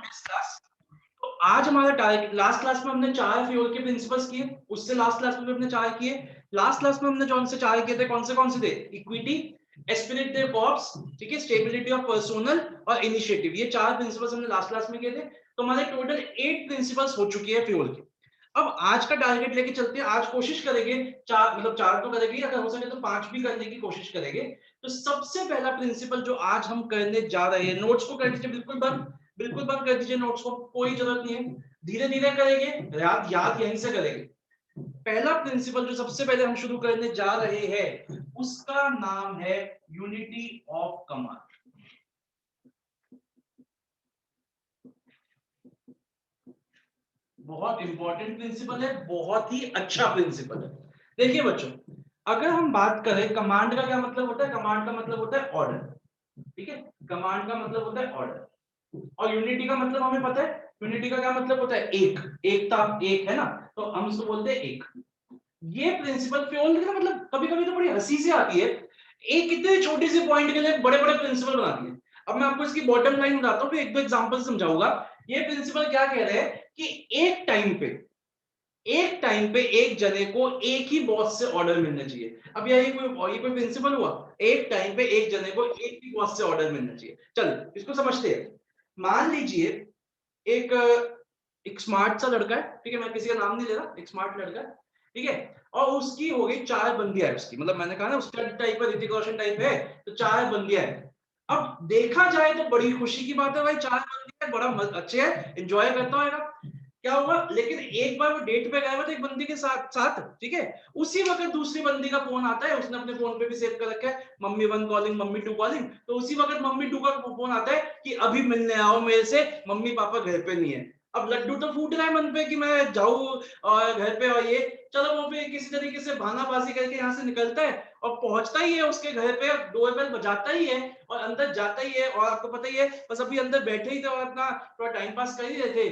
Class. तो आज हमारा टारगेट, लास्ट क्लास में हमने 4 फ्यूल के प्रिंसिपल्स किए, उससे लास्ट क्लास में भी हमने 4 किए। लास्ट क्लास में हमने जौन से 4 किए थे, कौन से थे? इक्विटी, एस्पिरेट दे कॉर्प्स, ठीक है, स्टेबिलिटी ऑफ पर्सोनल और इनिशिएटिव। ये 4 प्रिंसिपल्स हमने लास्ट क्लास में किए थे। तो हमारे टोटल 8 प्रिंसिपल्स हो चुकी है फ्यूल की। अब आज का टारगेट लेके चलते हैं। आज कोशिश करेंगे 4, मतलब 4 तो करेंगे, अगर हो सके तो 5 भी करने की कोशिश करेंगे। तो सबसे पहला प्रिंसिपल जो आज हम करने जा रहे हैं, नोट्स को कर दीजिए बिल्कुल बंद, बिल्कुल बंद कर दीजिए नोट्स को, कोई जरूरत नहीं है। धीरे धीरे करेंगे, याद याद यहीं से करेंगे। पहला प्रिंसिपल जो सबसे पहले हम शुरू करने जा रहे हैं, उसका नाम है यूनिटी ऑफ कमांड। बहुत इंपॉर्टेंट प्रिंसिपल है, बहुत ही अच्छा प्रिंसिपल है। देखिए बच्चों, अगर हम बात करें कमांड का क्या मतलब होता है, कमांड का मतलब होता है ऑर्डर, ठीक है, कमांड का मतलब होता है ऑर्डर। और यूनिटी का मतलब हमें पता है, यूनिटी का क्या मतलब होता है? एक, एकता, एक है ना, तो हम उसको बोलते हैं एक। ये प्रिंसिपल फ्यूल का मतलब कभी कभी तो बड़ी हंसी से आती है, एक इतने छोटी सी पॉइंट के लिए बड़े बड़े प्रिंसिपल बनाती है। अब मैं आपको इसकी बॉटम लाइन बताता हूँ, फिर एक दो एग्जांपल समझाऊंगा। ये प्रिंसिपल क्या कह रहे हैं कि एक टाइम पे एक जने को एक ही बॉस से ऑर्डर मिलना चाहिए। अब ये कोई प्रिंसिपल हुआ? एक टाइम पे एक जने को एक ही बॉस से ऑर्डर मिलना चाहिए। चल इसको समझते हैं। मान लीजिए एक एक स्मार्ट सा लड़का है, ठीक है, मैं किसी का नाम नहीं ले रहा, एक स्मार्ट लड़का है, ठीक है, और उसकी हो गई 4 बंदियां है उसकी, मतलब मैंने कहा ना उसका टाइप है, ऋतिक रोशन टाइप है, तो 4 बंदियां है। अब देखा जाए तो बड़ी खुशी की बात है भाई, 4 बंदियां, बड़ा अच्छे है, एंजॉय करता होगा। क्या हुआ, लेकिन एक बार वो डेट पे गया हुआ था एक बंदी के साथ साथ, ठीक है, उसी वक्त दूसरी बंदी का फोन आता है, उसने अपने फोन पे भी सेव कर रखा है मम्मी 1 कॉलिंग, मम्मी 2 कॉलिंग। तो उसी वक्त मम्मी 2 का फोन आता है कि अभी मिलने आओ मेरे से, मम्मी पापा घर पे नहीं है। अब लड्डू तो फूट रहा है मन पे कि मैं जाऊं और घर पे, और ये चलो वो भी किसी तरीके से बहानाबाजी करके यहाँ से निकलता है और पहुंचता ही है उसके घर पे, डोरबेल बजाता ही है और अंदर जाता ही है। और आपको पता ही है, बस अभी अंदर बैठे ही थे और अपना थोड़ा टाइम पास कर ही रहे थे,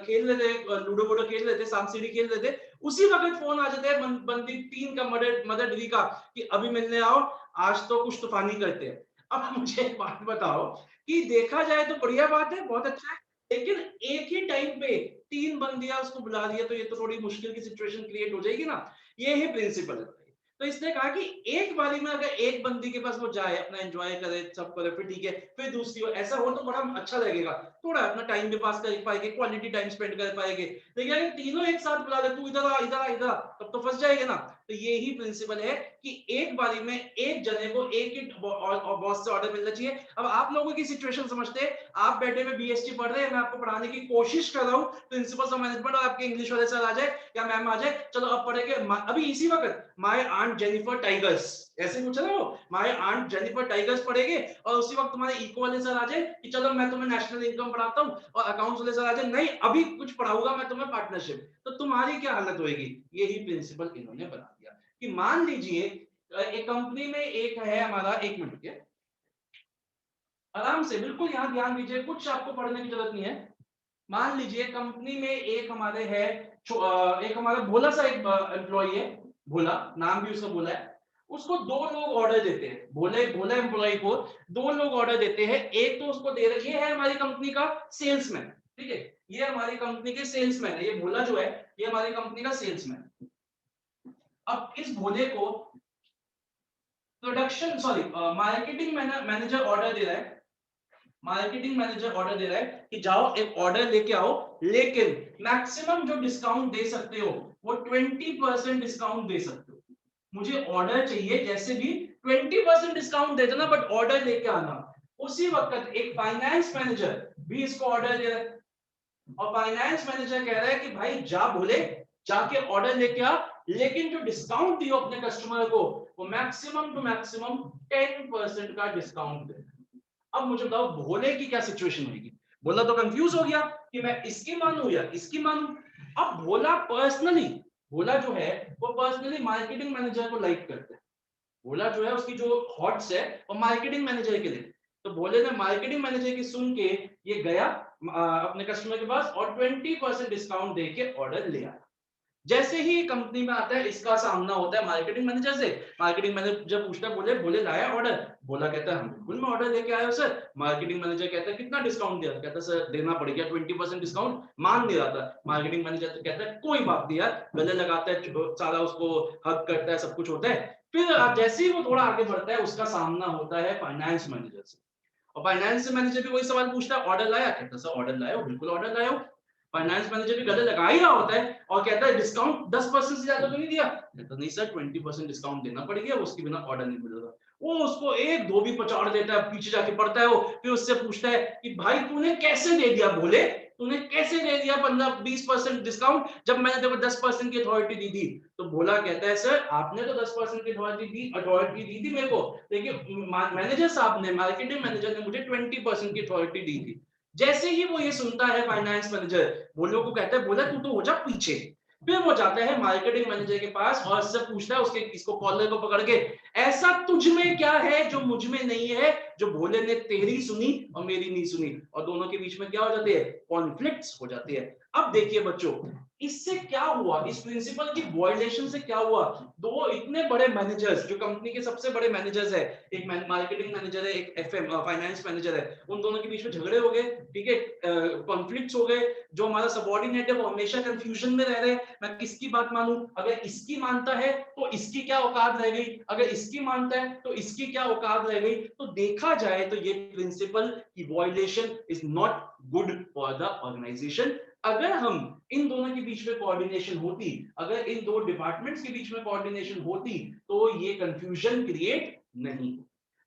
खेल रहे थे, लूडो वूडो खेल रहे थे, सांप सीढ़ी खेल रहे थे। उसी वक्त फोन आ जाता है बंदी 3 का, मदर डी का, कि अभी मिलने आओ, आज तो कुछ तूफानी करते हैं। अब मुझे एक बात बताओ कि देखा जाए तो बढ़िया बात है, बहुत अच्छा है, लेकिन एक ही टाइम पे 3 बंदियां उसको बुला दिया तो ये तो थोड़ी मुश्किल की सिचुएशन क्रिएट हो जाएगी ना। ये ही प्रिंसिपल है। तो इसने कहा कि एक बारी में अगर एक बंदी के पास वो जाए, अपना एंजॉय करे, सब करे, फिर ठीक है, फिर दूसरी हो, ऐसा हो तो बड़ा अच्छा लगेगा, थोड़ा अपना टाइम भी पास कर पाएंगे, क्वालिटी टाइम स्पेंड कर पाएंगे। लेकिन अगर तीनों एक साथ बुला दे, तू इधर आ, इधर आ, इधर आ, तब तो फंस जाएंगे ना। तो ये ही प्रिंसिपल है कि एक बारी में एक जने को एक ही बॉस से ऑर्डर मिलना चाहिए। अब आप लोगों की सिचुएशन समझते हैं, आप बैठे में बीएसटी पढ़ रहे हैं, मैं आपको पढ़ाने की कोशिश कर रहा हूँ प्रिंसिपल्स ऑफ मैनेजमेंट, और आपके इंग्लिश वाले सर आ जाए या मैम आ जाए, चलो अब पढ़ेंगे अभी इसी वक्त माय आंट जेनिफर टाइगर्स, ऐसे कुछ है ना, वो माय आंट जेनिफर टाइगर्स पढ़ेंगे, और उसी वक्त तुम्हारे इको वाले सर आ जाए कि चलो मैं तुम्हें नेशनल इनकम पढ़ाता हूँ, और अकाउंट्स वाले सर आ जाए नहीं अभी कुछ पढ़ाऊंगा मैं तुम्हें पार्टनरशिप, तो तुम्हारी क्या हालत होगी। यही प्रिंसिपल इन्होंने बना दिया कि मान लीजिए एक कंपनी में एक है हमारा, 1 मिनट के, आराम से बिल्कुल यहाँ ध्यान दीजिए, कुछ आपको पढ़ने की जरूरत नहीं है। मान लीजिए कंपनी में एक हमारे है, एक हमारा भोला सा एक एम्प्लॉय है, भोला, नाम भी उसका भोला है। उसको 2 लोग ऑर्डर देते हैं, भोले भोला एम्प्लॉय को 2 लोग ऑर्डर देते हैं। एक तो उसको दे रहे, ये है हमारी कंपनी का सेल्समैन, ठीक है, ये हमारी कंपनी के सेल्समैन है, ये भोला जो है ये हमारी कंपनी का सेल्समैन। अब इस भोले को production sorry marketing manager order दे रहा है, मार्केटिंग मैनेजर ऑर्डर दे रहा है कि जाओ एक ऑर्डर लेके आओ, लेकिन मैक्सिमम जो डिस्काउंट दे सकते हो वो 20% डिस्काउंट दे सकते हो। मुझे ऑर्डर चाहिए जैसे भी 20% डिस्काउंट दे देना, बट ऑर्डर लेके आना। उसी वक्त एक फाइनेंस मैनेजर भी इसको ऑर्डर दे रहा है, और फाइनेंस मैनेजर कह रहा है कि भाई जा बोले, जाके ऑर्डर लेके आ, लेकिन जो डिस्काउंट दियो अपने कस्टमर को वो मैक्सिमम टू मैक्सिमम 10% का डिस्काउंट दे। अब मुझे बताओ भोले की क्या सिचुएशन होगी। भोला तो कंफ्यूज हो गया कि मैं इसकी मानूं या इसकी मानूं। अब भोला पर्सनली, भोला जो है वो पर्सनली मार्केटिंग मैनेजर को लाइक करता है। भोला जो है उसकी जो हॉट्स है वो मार्केटिंग मैनेजर के लिए। तो भोले ने मार्केटिंग मैनेजर की सुन के ये गया अपने कस्टमर के पास और 20% डिस्काउंट दे के ऑर्डर ले आया। जैसे ही कंपनी में आता है, इसका सामना होता है मार्केटिंग मैनेजर से। मार्केटिंग मैनेजर पूछता है, बोले लाया ऑर्डर? बोला कहता है हम बिल्कुल मैं ऑर्डर लेके आया हूं सर। मार्केटिंग मैनेजर कहता है कितना डिस्काउंट दिया? कहता है सर देना पड़ गया 20% डिस्काउंट, मान नहीं रहा था। मार्केटिंग मैनेजर तो कहता है कोई बात नहीं यार, गले लगाता है, सारा उसको हक करता है, सब कुछ होता है। फिर जैसे ही वो थोड़ा आगे बढ़ता है, उसका सामना होता है फाइनेंस मैनेजर से। और फाइनेंस मैनेजर भी वही सवाल पूछता है, ऑर्डर लाया? कहता है सर ऑर्डर लाया हूं, बिल्कुल ऑर्डर लाया हूं। फाइनेंस मैनेजर भी गले लगा ही रहा होता है और कहता है डिस्काउंट 10% से ज्यादा तो नहीं दिया? कहता नहीं सर 20% डिस्काउंट देना पड़ गया, उसके बिना ऑर्डर नहीं मिलेगा। वो उसको एक धोबी पचाड़ देता है, पीछे जाके पड़ता है वो, फिर उससे पूछता है कि भाई तूने कैसे दे दिया? बोले तूने कैसे दे दिया 15-20% डिस्काउंट जब मैंने तेरे को 10% की अथॉरिटी दी थी? तो बोला कहता है सर आपने तो 10% की अथॉरिटी दी थी मेरे को, लेकिन मैनेजर साहब ने, मार्केटिंग मैनेजर ने मुझे 20% की अथॉरिटी दी थी। जैसे ही वो ये सुनता है फाइनेंस मैनेजर, बोलो को कहता है बोला तू तो हो जा पीछे। फिर वो जाता है मार्केटिंग मैनेजर के पास और उससे पूछता है, उसके इसको कॉलर को पकड़ के, ऐसा तुझ में क्या है जो मुझ में नहीं है, जो भोले ने तेरी सुनी और मेरी नहीं सुनी? और दोनों के बीच में क्या हो जाती है? कॉन्फ्लिक्ट्स हो जाती है। अब देखिए बच्चों, इससे क्या हुआ, इस प्रिंसिपल की वायलेशन से क्या हुआ? दो इतने बड़े मैनेजर्स, जो कंपनी के सबसे बड़े मैनेजर्स है, एक मार्केटिंग मैनेजर है, एक एफएम फाइनेंस मैनेजर है, उन दोनों के बीच में झगड़े हो गए, ठीक है, कॉन्फ्लिक्ट्स हो गए। जो हमारा सबऑर्डिनेट है वो हमेशा कंफ्यूजन में रह रहे, मैं किसकी बात मानूं? अगर इसकी मानता है तो इसकी क्या औकात रह गई, अगर इसकी मानता है तो इसकी क्या औकात रह गई? तो देखा जाए तो ये प्रिंसिपल की violation is not good for the organisation. अगर हम इन दोनों के बीच में कोऑर्डिनेशन होती, अगर इन दो डिपार्टमेंट्स के बीच में कोऑर्डिनेशन होती, तो ये कंफ्यूजन क्रिएट नहीं।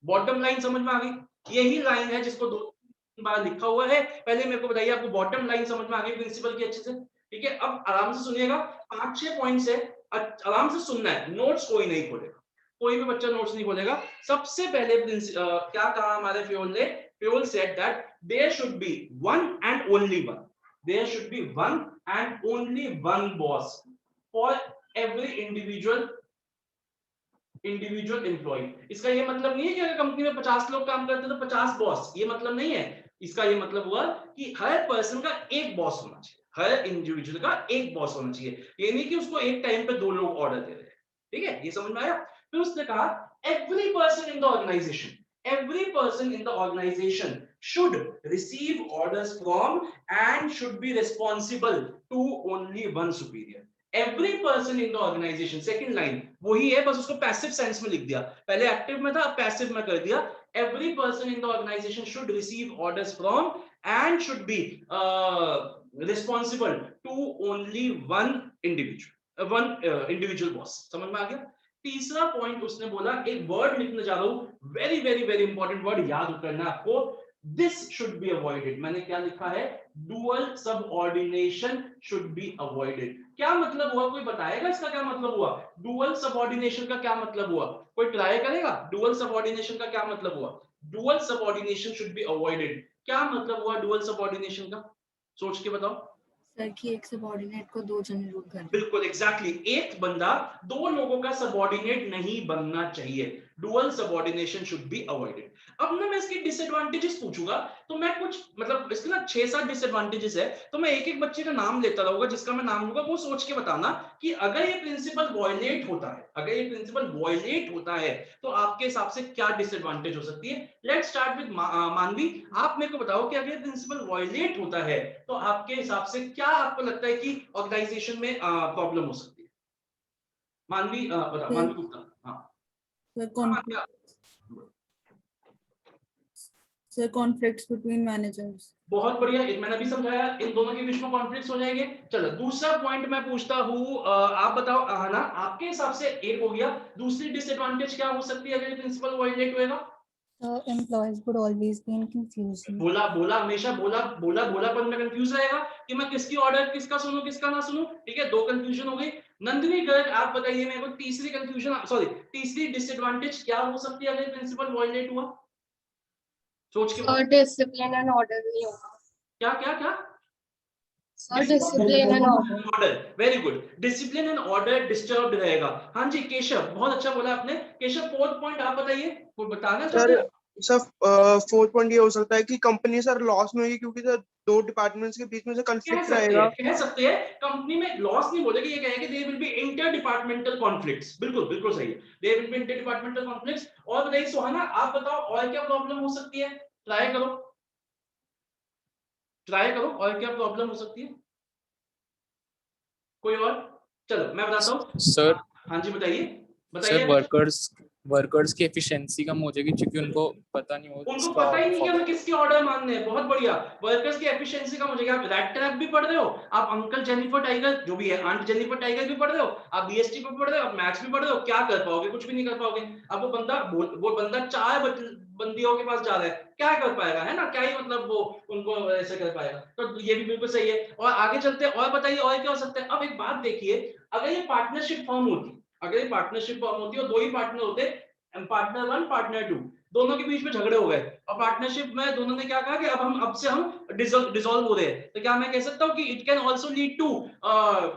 बॉटम लाइन समझ में आ गई? यही लाइन है जिसको दो बार लिखा हुआ है। पहले मेरे को बताइए आपको बॉटम लाइन समझ में आ गई प्रिंसिपल की अच्छे से? ठीक है, अब आराम से सुनिएगा, 5-6 पॉइंट्स है, आराम से सुनना है, नोट्स कोई नहीं खोलेगा, कोई भी बच्चा नोट्स नहीं खोलेगा। सबसे पहले क्या कहा हमारे फ्योल ने? Fayol said that there should be one and only one, there should be one and only one boss for every individual employee। इसका ये मतलब नहीं है कि अगर कंपनी में 50 लोग काम करते हैं तो 50 बॉस, ये मतलब नहीं है। इसका ये मतलब हुआ कि हर पर्सन का एक बॉस होना चाहिए, हर इंडिविजुअल का एक बॉस होना चाहिए। ये नहीं कि उसको एक टाइम पे 2 लोग ऑर्डर दे रहे हैं। ठीक है, ये समझ में आया? फिर उसने कहा every person in the organization, every person in the organization should receive orders from and should be responsible to only one superior। every person in the organization, second line वही है, बस उसको पैसिव सेंस में लिख दिया, पहले active में था अब पैसिव में कर दिया। every person in the organization should receive orders from and should be responsible to only one individual boss। समझ में आ गया? तीसरा पॉइंट उसने बोला, एक वर्ड लिखने जा रहा हूं, very very very important word, याद करना आपको, दिस शुड बी अवॉइडेड। मैंने क्या लिखा है? Dual subordination should be avoided. क्या मतलब हुआ? कोई बताएगा इसका क्या मतलब हुआ? डुअल सबऑर्डिनेशन का क्या मतलब हुआ? कोई ट्राई करेगा? डुअल सबऑर्डिनेशन का क्या मतलब हुआ? Dual subordination should be avoided, क्या मतलब हुआ डुअल सबऑर्डिनेशन का? सोच के बताओ सर कि एक सबऑर्डिनेट को 2 जन रूल कर। बिल्कुल एग्जैक्टली एक बंदा 2 लोगों का सबऑर्डिनेट नहीं बनना चाहिए। Dual subordination should be avoided. अब ना मैं इसके डिसएडवांटेजेस पूछूंगा, तो मैं कुछ मतलब इसके ना 6-7 डिसएडवांटेजेस है, तो मैं एक एक बच्चे का नाम लेता रहूंगा, जिसका मैं नाम लूंगा वो सोच के बताना कि अगर ये प्रिंसिपल वॉयलेट होता है, अगर ये प्रिंसिपल वॉयलेट होता है तो आपके हिसाब से क्या डिसएडवांटेज हो सकती है। लेट्स स्टार्ट विद मानवी। आप मेरे को बताओ कि अगर ये प्रिंसिपल वॉयलेट होता है तो आपके हिसाब से क्या आपको लगता है कि ऑर्गेनाइजेशन में प्रॉब्लम हो सकती है? मानवी बता, मानवी गुप्ता। हाँ सर कॉन्फ्लिक्ट्स बिटवीन मैनेजर्स। बहुत बढ़िया, मैंने भी समझाया, इन दोनों के बीच में कॉन्फ्लिक्ट्स हो जाएंगे। चलो दूसरा पॉइंट मैं पूछता हूं, आप बताओ ना, आपके हिसाब से एक हो गया, दूसरी डिसएडवांटेज क्या हो सकती है अगर प्रिंसिपल वायलेट होएगा? Employees would always be in confusion. बोला हमेशा बोलापन में कंफ्यूज रहेगा कि मैं किसकी ऑर्डर किसका सुनूं किसका ना सुनूं। ठीक है, 2 कंफ्यूजन हो गई। नंदिनी गर्ग आप बताइए मेरे को, तीसरी कंफ्यूजन सॉरी तीसरी डिसएडवांटेज क्या हो सकती है अगर प्रिंसिपल वायलेट हुआ? सोच के बताओ। डिसिप्लिन एंड ऑर्डर नहीं होगा। क्या क्या क्या? Discipline and order, very good, discipline and order disturbed रहेगा। हाँ जी केशव, बहुत अच्छा बोला आपने। केशव 4th पॉइंट आप बताइए, कोई बताना चाहते हैं? सर फोर्थ पॉइंट ये हो सकता है कि कंपनी सर लॉस में होगी क्योंकि सर दो डिपार्टमेंट्स के बीच में से कंफ्लिक्ट रहेगा। कह सकते हैं कंपनी में लॉस नहीं बोलेंगे, ये कहेंगे there will be inter departmental conflicts. बिल्कुल बिल्कुल सही है, there will be inter departmental conflicts. और बताइए सुहाना, आप बताओ और क्या प्रॉब्लम हो सकती है? ट्राई करो, ट्राई करो, और क्या प्रॉब्लम हो सकती है? कोई और? चलो मैं बताता हूँ सर। हाँ जी बताइए सर बताइए। वर्कर्स की एफिशिएंसी कम हो जाएगी क्योंकि उनको पता नहीं होगा उनको पता ही नहीं कि हमें किसके ऑर्डर मानने हैं। बहुत बढ़िया, वर्कर्स की एफिशिएंसी कम हो जाएगी। आप रैट ट्रैप भी पढ़ रहे हो, आप अंकल जेनिफर टाइगर जो भी है, आंट जेनिफर टाइगर भी पढ़ रहे हो, आप बीएसटी भी पढ़ रहे हो, आप मैथ्स भी पढ़ रहे हो, क्या कर पाओगे? कुछ भी नहीं कर पाओगे। अब वो बंदा चार बंदियों के पास जा रहा है, क्या कर पाएगा, है ना? क्या ही मतलब वो उनको ऐसे कर पाएगा। तो ये भी बिल्कुल सही है। और आगे चलते हैं, और बताइए और क्या हो सकता है? अब एक बात देखिए, अगर ये पार्टनरशिप फॉर्म होती, अगर ये पार्टनरशिप फॉर्म होती और दो ही पार्टनर होते, पार्टनर 1 पार्टनर 2, दोनों के बीच में झगड़े हो गए और पार्टनरशिप में दोनों ने क्या कहा कि अब से हम डिसॉल्व हो रहे हैं, तो क्या मैं कह सकता हूं कि it can also lead to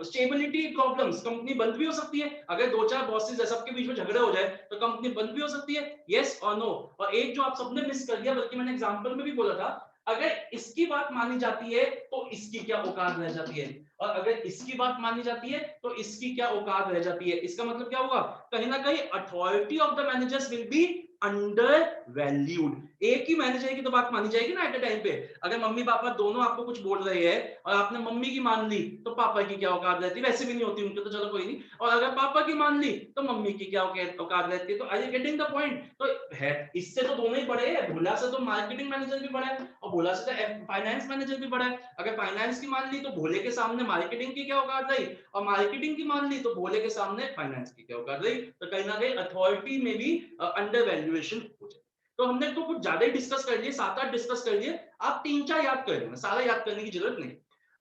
stability problems? Company बंद भी हो सकती है अगर दो चार बॉसेस सबके बीच में झगड़े हो जाए, तो कंपनी बंद भी हो सकती है। यस और नो? और एक जो आप सबने मिस कर दिया, बल्कि मैंने एग्जांपल में भी बोला था, अगर इसकी बात मानी जाती है तो इसकी क्या औकात रह जाती है, और अगर इसकी बात मानी जाती है तो इसकी क्या औकात रह जाती है। इसका मतलब क्या होगा? कहीं ना कहीं authority of the managers will be under valued. एक ही मैनेजर की तो बात मानी जाएगी ना एट अ टाइम पे। अगर मम्मी पापा दोनों आपको कुछ बोल रहे हैं और आपने मम्मी की मान ली, तो पापा की क्या औकात रहती है? वैसे भी नहीं होती उनकी, तो चलो कोई नहीं। और अगर पापा की मान ली तो मम्मी की क्या औकात रहती है? तो are you getting the point? तो है, इससे तो दोनों ही बड़े हैं। भोला से तो मार्केटिंग मैनेजर भी बड़ा है और भोला से तो फाइनेंस मैनेजर भी बड़ा है। अगर फाइनेंस की मान ली तो भोले के सामने मार्केटिंग की क्या औकात रही, और मार्केटिंग की मान ली तो भोले के सामने फाइनेंस की क्या औकात रही। तो कहीं ना कहीं अथॉरिटी में भी अंडर वैल्यूएशन हो जाए। तो हमने तो कुछ ज्यादा ही डिस्कस कर लिए, 7-8 डिस्कस कर लिए, आप 3-4 याद कर लेना, सारा याद करने की जरूरत नहीं।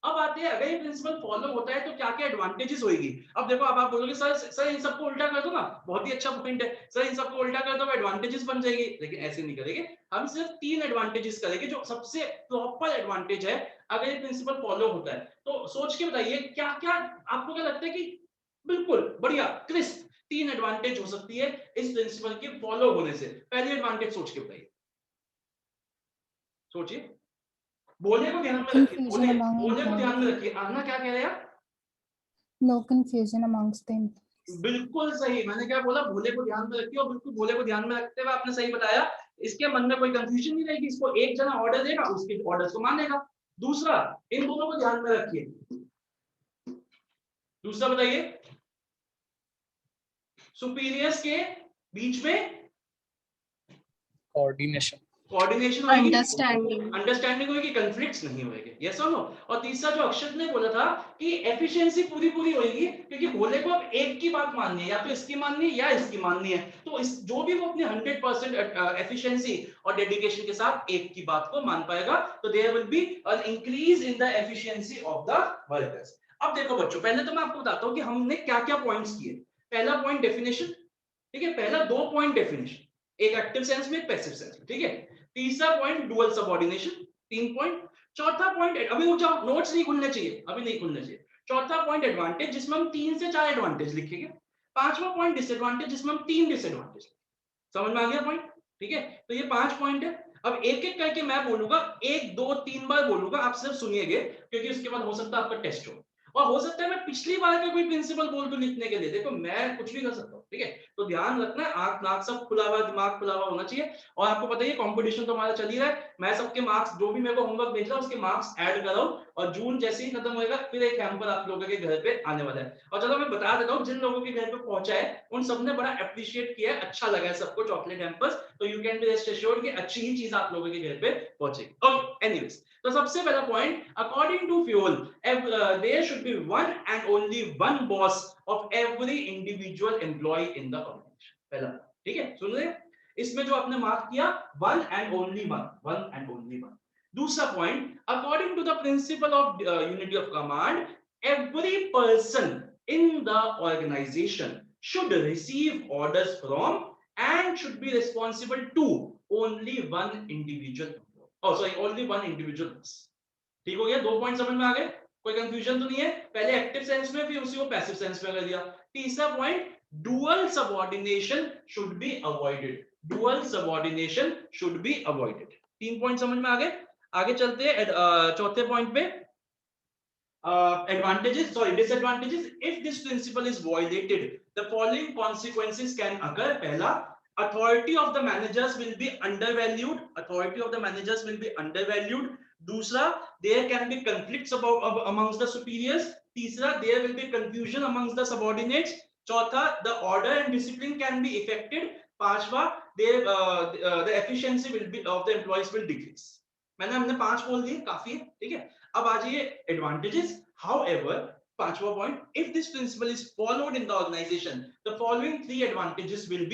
अब आते हैं, अगर ये प्रिंसिपल फॉलो होता है तो क्या क्या एडवांटेजेस होगी। अब देखो, अब आप बोलोगे सर इन सबको उल्टा कर दो ना, बहुत ही अच्छा पॉइंट है सर, इन सबको उल्टा कर दो एडवांटेजेस बन जाएगी। लेकिन ऐसे नहीं करेंगे, हम सिर्फ 3 एडवांटेजेस करेंगे जो सबसे प्रॉपर एडवांटेज है अगर ये प्रिंसिपल फॉलो होता है। तो सोच के बताइए क्या क्या आपको क्या लगता है कि बिल्कुल बढ़िया क्रिस्प 3 एडवांटेज हो सकती है इस प्रिंसिपल के फॉलो होने से। पहली एडवांटेज सोच के बताइए, सोचिए, बोले को ध्यान में रखिए, Confusion among बोले को ध्यान में employees. रखिए। आना क्या कह रहे हैं आप? No confusion amongst the employees. बिल्कुल सही, मैंने क्या बोला? भोले को ध्यान में रखिए, और बिल्कुल भोले को ध्यान में रखते हुए आपने सही बताया। इसके मन में कोई कंफ्यूजन नहीं रहेगी, इसको एक जना ऑर्डर देगा, उसके ऑर्डर्स को मानेगा। दूसरा, इन दोनों को ध्यान में रखिए। दूसरा बताइए, सुपीरियर्स के बीच में कोऑर्डिनेशन होगी, अंडरस्टैंडिंग होगी, कॉन्फ्लिक्ट्स नहीं होंगे। यस और नो? और तीसरा जो अक्षत ने बोला था कि एफिशिएंसी पूरी होगी, क्योंकि भोले को अब एक की बात माननी है, या तो इसकी माननी है या इसकी माननी है। तो इस जो भी वो अपने 100% एफिशिएंसी और डेडिकेशन के साथ एक की बात को मान पाएगा, तो there will be an increase in the efficiency of the workers. अब देखो बच्चों, पहले तो मैं आपको बताता हूं कि हमने क्या क्या पॉइंट्स किए। पहला पॉइंट डेफिनेशन, ठीक है, पहला 2 पॉइंट डेफिनेशन, एक एक्टिव सेंस में एक पैसिव सेंस में, ठीक है। तीसरा पॉइंट डुअल सबऑर्डिनेशन, 3 पॉइंट। चौथा पॉइंट, अभी रुक जाओ, नोट्स नहीं खुलने चाहिए, अभी नहीं खुलने चाहिए। चौथा पॉइंट एडवांटेज, जिसमें हम 3 से 4 एडवांटेज लिखेंगे। पांचवा पॉइंट डिसएडवांटेज, जिसमें हम 3 डिसएडवांटेज। समझ में आ गया पॉइंट? ठीक है, तो ये 5 पॉइंट है। अब एक एक करके मैं बोलूंगा, 1 2 3 बार बोलूंगा, आप सिर्फ सुनिएगे, क्योंकि उसके बाद हो सकता है आपका टेस्ट हो, और हो सकता है मैं पिछली बार का कोई प्रिंसिपल बोल दूं लिखने के लिए। देखो मैं कुछ भी कर सकता हूं, ठीक है। तो ध्यान रखना, आंख नाक सब खुला हुआ, दिमाग खुला हुआ होना चाहिए। और आपको पता ही है कंपटीशन तो हमारा चल ही रहा है, मैं सबके मार्क्स जो भी मेरे को होमवर्क भेज रहा हूं उसके मार्क्स ऐड कर रहा हूं, और जून जैसे ही खत्म होएगा फिर एक हैम्पर आप लोगों के घर पे आने वाला है। और चलो मैं बता देता हूं, जिन लोगों के घर पे पहुंचा है उन सबने बड़ा अप्रिशिएट किया है, अच्छा लगा है सबको चॉकलेट हैम्पर्स। तो you can be rest assured कि अच्छी ही चीज आप लोगों के घर पे पहुंचेगी। ओके, एनीवेज, तो सबसे पहला point, according to Fayol there should be one and only one boss of every individual employee in the organization. पहला, ठीक है, सुन रहे? इसमें जो आपने मार्क किया, one and only one, one and only one. दूसरा point, according to the principle of unity of command, every person in the organization should receive orders from and should be responsible to only one individual, only one individual boss। ठीक हो गया? 2 point समझ में आ गए? कोई confusion तो नहीं है? पहले एक्टिव सेंस में, फिर उसी को पैसिव सेंस में कर दिया। तीसरा point, dual subordination should be avoided. dual subordination should be avoided. 3 point समझ में आ गए? आगे चलते हैं चौथे पॉइंट पे. Disadvantages. If this principle is violated, the following consequences can occur. पहला, authority of the managers will be undervalued. दूसरा, there can be conflicts amongst the superiors. तीसरा, there will be confusion amongst the subordinates. चौथा, the order and discipline can be affected. पांचवा, the efficiency of the employees will decrease. हमने 5 बोल दिए, काफी है, ठीक है. अब आ जाइए advantages. However, पांचवा point, if this principle is followed in the organization, the following 3 advantages will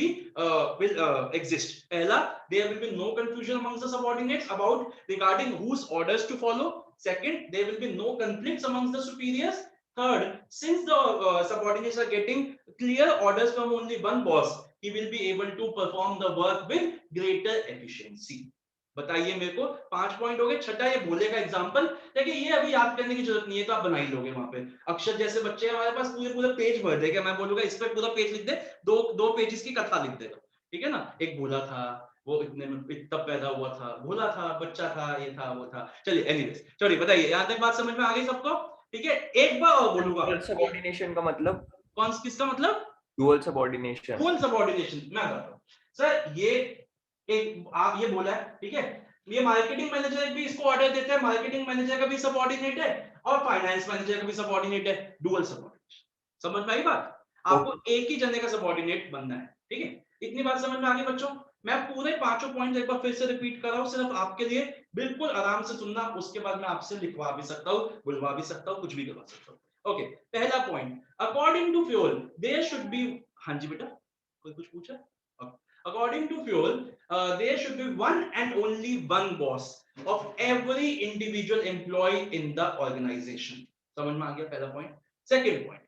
exist. पहला, there will be no confusion amongst the subordinates about regarding whose orders to follow. Second, there will be no conflicts amongst the superiors. Third, since the subordinates are getting clear orders from only one boss, he will be able to perform the work with greater efficiency. बताइए मेरे को, 5 point हो गए. छठा, ये बोलेगा example, देखिए ये अभी याद करने की जरूरत नहीं है, तो आप बना ही लोगे. वहां पे अक्षर जैसे बच्चे हमारे पास पूरे पेज भर देगा. मैं बोलूंगा इस पे पूरा पेज लिख दे, दो पेजेस की कथा लिख देगा, ठीक है ना. एक बोला था, वो इतने में तब पैदा हुआ था, भोला था, बच्चा था, ये था, वो था. चलिए एनीवेज, चलिए बताइए, यहां तक बात समझ में आ गई सबको? ठीक है. एक बार और बोलूंगा, सबऑर्डिनेशन का मतलब किसका मतलब? Dual subordination. मैं बताता हूं सर. ये एक आप ये बोला है, ठीक है. ये मार्केटिंग मैनेजर भी इसको ऑर्डर देता है, मार्केटिंग मैनेजर का भी सबऑर्डिनेट है और फाइनेंस मैनेजर का भी सबऑर्डिनेट है. Dual subordination. समझ में आई बात? आपको एक ही जने का सबऑर्डिनेट बनना है, ठीक है. इतनी बात समझ में आ गई बच्चों? मैं पूरे 5 पॉइंट एक बार फिर से रिपीट कर रहा हूं, सिर्फ आपके लिए, बिल्कुल आराम से सुनना. उसके बाद मैं आपसे लिखवा भी सकता हूं, बुलवा भी सकता हूं, कुछ भी करवा सकता हूं. ओके, पहला point, according to Fayol there should be. हां जी बेटा, कोई कुछ पूछा? According to Fuel, there should be one and only one boss of every individual employee in the organization. समझ में आ गया पहला point? Second point,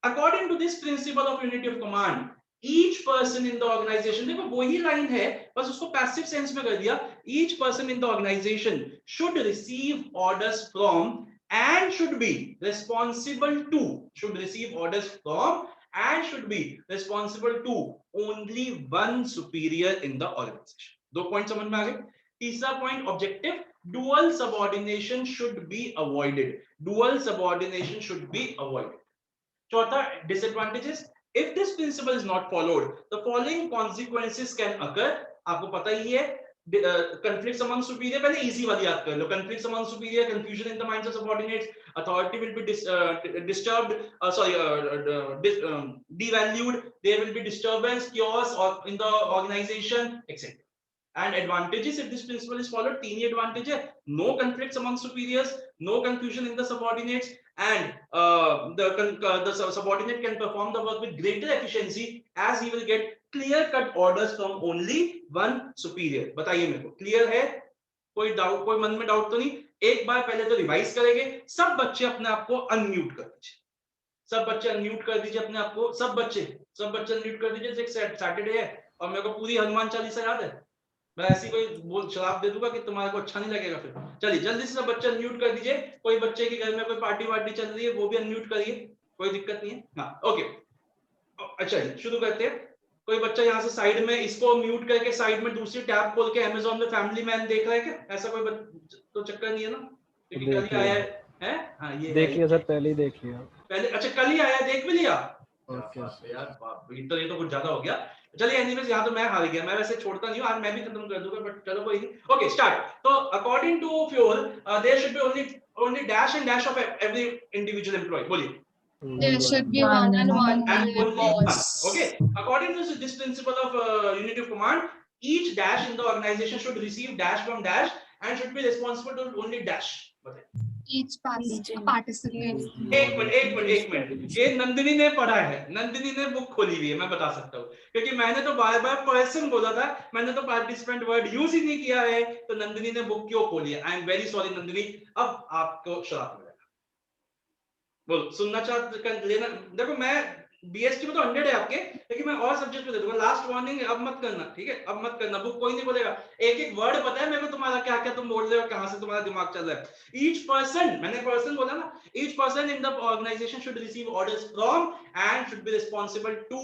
according to this principle of unity of command, each person in the organization, देखो वही line है, बस उसको passive sense में कर दिया. Each person in the organization should receive orders from and should be responsible to, should receive orders from and should be responsible to only one superior in the organization. 2 point समझ में आ गए. तीसरा point, objective, dual subordination should be avoided. चौथा, disadvantages, if this principle is not followed, the following consequences can occur. आपको पता ही है, conflicts among superior, पहले easy वाली याद कर लो. Conflicts among superior, confusion in the minds of subordinates, authority will be disturbed, devalued, there will be disturbance, chaos in the organization, etc. And advantages, if this principle is followed, 3 advantages: no conflicts among superiors, no confusion in the subordinates, and the subordinate can perform the work with greater efficiency as he will get clear cut orders from only one superior. बताइए मेरे को, clear है? कोई doubt, कोई मन में doubt तो नहीं? एक बार पहले तो रिवाइज करेंगे. सब बच्चे अपने आप को अनम्यूट कर दीजिए. सब बच्चे अनम्यूट कर दीजिए अपने आप को. सब बच्चे अनम्यूट कर दीजिए. एक सैटरडे है और मेरे को पूरी हनुमान चालीसा याद है. मैं ऐसी कोई शराब दे दूंगा कि तुम्हारे को अच्छा नहीं लगेगा फिर. चलिए जल्दी से सब बच्चे अनम्यूट कर दीजिए. कोई बच्चे के घर में कोई पार्टी वार्टी चल रही है, वो भी अनम्यूट करिए, कोई दिक्कत नहीं है. हाँ, ओके, अच्छा शुरू करते हैं. कोई बच्चा यहाँ से साइड में इसको म्यूट करके साइड में दूसरी टैब खोल के अमेज़न में फैमिली मैन देख रहा है क्या? ऐसा कोई तो चक्कर नहीं है ना? क्योंकि कल ही आया है. हाँ, ये देखिए सर, पहले ही देख लिया. पहले, अच्छा कल ही आया, देख भी लिया. ओके यार, बाप रे, ये तो कुछ ज्यादा हो गया. चलिए एनीवेज, यहाँ तो मैं हार गया. मैं वैसे छोड़ता नहीं हूँ, आज मैं भी खत्म कर दूंगा, बट चलो कोई नहीं. Okay, start. तो according to Fayol there should be only dash and dash of every individual employee. बोलिए. There should be one and only boss. Okay, according to this principle of unity of command, each dash in the organization should receive dash from dash and should be responsible to only dash. Each participant. एक minute, ये नंदिनी ने पढ़ा है, नंदिनी ने book खोली हुई है, मैं बता सकता हूँ, क्योंकि मैंने तो बार-बार पर्सन बोला था, मैंने तो पार्टिसिपेंट वर्ड यूज ही नहीं किया है, तो नंदिनी ने बुक क्यों खोली है? I am very sorry Nandini, अब आपको श्राप मिलेगा. बोलो, सुनना चाहते लेना. देखो मैं बीएसटी में तो 100 है आपके, लेकिन मैं और सब्जेक्ट में दे दूंगा. लास्ट वार्निंग, अब मत करना, ठीक है? अब मत करना, बुक कोई नहीं बोलेगा. एक वर्ड पता है मेरे को तुम्हारा, क्या क्या तुम बोल रहे हो, कहां से तुम्हारा दिमाग चल रहा है. ईच पर्सन, मैंने पर्सन बोला ना, each person in the organization should receive orders from and should be responsible to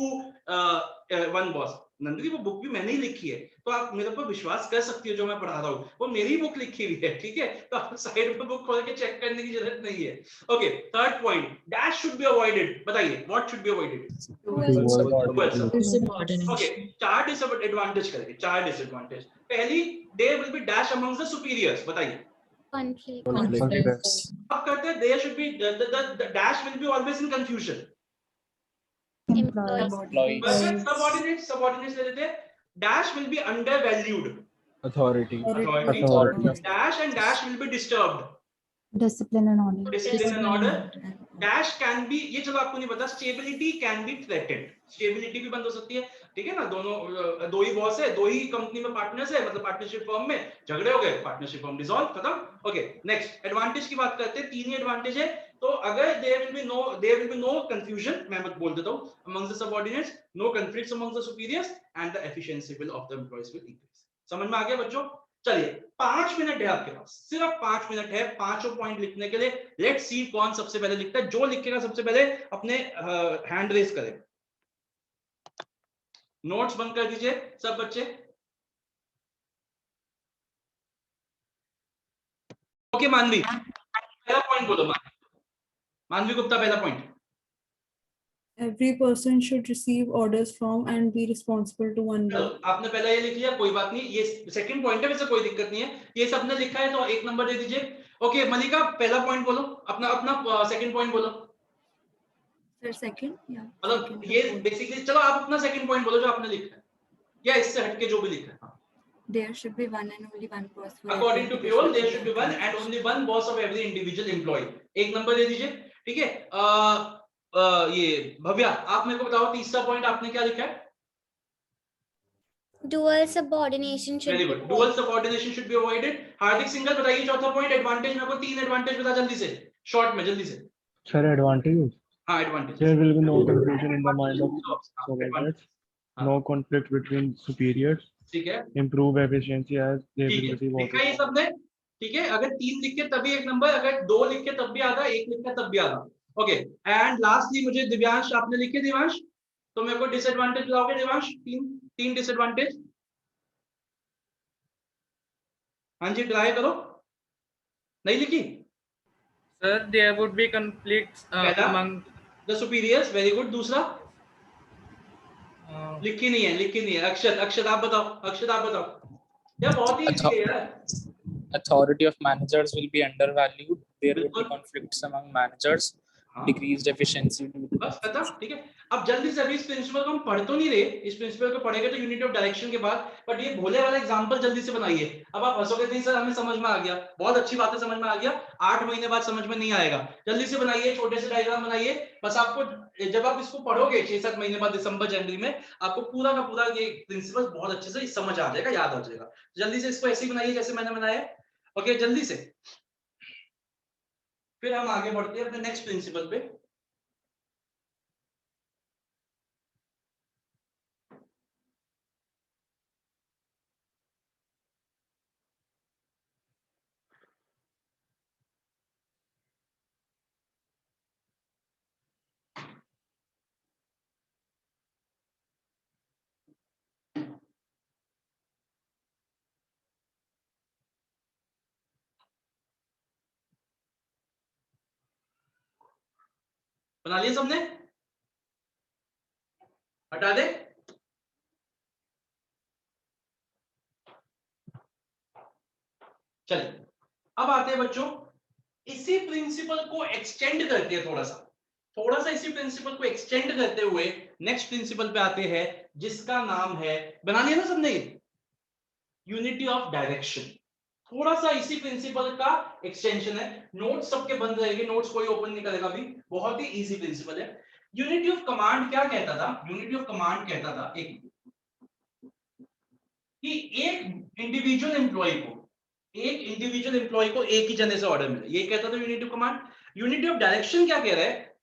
one boss. Nandini वो बुक भी मैंने ही लिखी है, तो आप मेरे पर विश्वास कर सकती हो, जो मैं पढ़ा रहा हूँ वो मेरी बुक लिखी हुई है, ठीक है, तो आप साइड में बुक खोल के चेक करने की जरूरत नहीं है। Okay, third point, dash should be avoided. बताइए what should be avoided? Okay, चार डिसएडवांटेज करेंगे, चार डिसएडवांटेज। पहली, there will be dash amongst the superiors. बताइए। आप करते हैं there should be the dash will be always in confusion. Employees. employees, subordinates ले लेते हैं। Dash will be undervalued. authority, authority, dash and dash will be disturbed. Discipline and order. Discipline and order. Dash can be, ये चलो आपको नहीं पता, stability can be threatened. Stability भी बंद हो सकती है, ठीक है ना। दोनों दो ही बॉस है, दो ही कंपनी में पार्टनर्स है, मतलब पार्टनरशिप फर्म में झगड़े हो गए, पार्टनरशिप फर्म डिसॉल्व, खत्म। ओके, नेक्स्ट एडवांटेज की बात करते हैं। तीन ही एडवांटेज है, तो अगर there will be no confusion, मैं मत बोल देता हूं, amongst the subordinates, no conflicts amongst the superiors and the efficiency will of the employees will increase. समझ में आ गया बच्चों? चलिए 5 मिनट है आपके पास, सिर्फ 5 मिनट है पांचों पॉइंट लिखने के लिए। लेट्स सी कौन सबसे पहले लिखता है। जो लिखेगा सबसे पहले अपने हैंड रेज करे। नोट्स बंद कर दीजिए सब बच्चे। ओके मानवी, पहला पॉइंट बोलो। मानवी गुप्ता, पहला point. Every person should receive orders from and be responsible to one चलो, work. आपने पहला ये लिख लिया, कोई बात नहीं, ये सेकंड पॉइंट है, वैसे कोई दिक्कत नहीं है, ये सबने लिखा है तो 1 नंबर दे दीजिए। ओके मलिका, पहला पॉइंट बोलो, अपना अपना सेकंड पॉइंट बोलो। Sir, second? Yeah. मतलब second ये point. बेसिकली, चलो आप अपना सेकंड पॉइंट बोलो जो आपने लिखा है, या इससे हटके जो भी लिखा है। There should be one and only one boss for According every to Pure, there individual should be one and only one boss of every individual employee. 1 number दे दीजिए, ठीक है। ये भव्या, आप मेरे को बताओ तीसरा पॉइंट आपने क्या लिखा है? Dual subordination should very good, dual subordination should be avoided. Hardik Singhal, बताइए चौथा पॉइंट। एडवांटेज मेरे को 3 एडवांटेज बता जल्दी से, शॉर्ट में, जल्दी से। sir, advantages. हाँ advantage. There will be no confusion in the mind of subordinates, no conflict between superiors, ठीक है, improve efficiency as they ठीक will है, receive लिखा ये orders. सबने, ठीक है। अगर 3 लिख के तभी 1 नंबर, अगर 2 लिख के तब भी आधा, 1 लिख के तब भी आधा। ओके, एंड लास्टली मुझे दिव्यांश, आपने लिखे दिव्यांश, तो मेरे को डिसएडवांटेज बताओगे दिव्यांश? 3 डिसएडवांटेज। हाँ जी, ट्राई करो। नहीं लिखी? sir, there would be conflicts among the superiors, very good. दूसरा uh, लिखी नहीं है, लिखी नहीं है। अक्षत आप बताओ, अक्षत आप बताओ। यार बहुत ही इजी है यार। authority of managers will be undervalued. There would be बिल्कुल। conflicts among managers, हाँ, decreased efficiency due to बस खत्म, ठीक है। अब जल्दी से, अभी इस प्रिंसिपल को हम पढ़ तो नहीं रहे, इस प्रिंसिपल को पढ़ेंगे तो यूनिटी ऑफ डायरेक्शन के बाद, बट ये भोले वाला एग्जांपल जल्दी से बनाइए। अब आप हंसोगे नहीं सर, हमें समझ में आ गया, बहुत अच्छी बात है, समझ में आ गया, 8 महीने बाद समझ में नहीं आएगा। जल्दी से बनाइए, छोटे से डायग्राम बनाइए। बस आपको, जब आप इसको पढ़ोगे 6-7 महीने बाद, दिसंबर जनवरी में, आपको पूरा का पूरा ये प्रिंसिपल बहुत अच्छे से समझ आ जाएगा, याद आ जाएगा। जल्दी से इसको ऐसे ही बनाइए जैसे मैंने बनाया। ओके, जल्दी से, फिर हम आगे बढ़ते हैं अपने नेक्स्ट प्रिंसिपल पे। बना लिया सबने? हटा दे। चलिए, अब आते हैं बच्चों, इसी प्रिंसिपल को एक्सटेंड करते हैं, थोड़ा सा इसी प्रिंसिपल को एक्सटेंड करते हुए नेक्स्ट प्रिंसिपल पे आते हैं, जिसका नाम है, बना लिया ना सबने, यूनिटी ऑफ डायरेक्शन। थोड़ा सा इसी प्रिंसिपल का एक्सटेंशन है। नोट्स सबके बंद रहेंगे, नोट्स कोई ओपन नहीं करेगा अभी, बहुत ही इजी प्रिंसिपल है। यूनिटी ऑफ कमांड क्या कहता था? यूनिटी ऑफ कमांड कहता था कि एक इंडिविजुअल एम्प्लॉय को एक ही जने से ऑर्डर मिले, ये कहता था unity of command. Unity of direction क्या कह रहा है?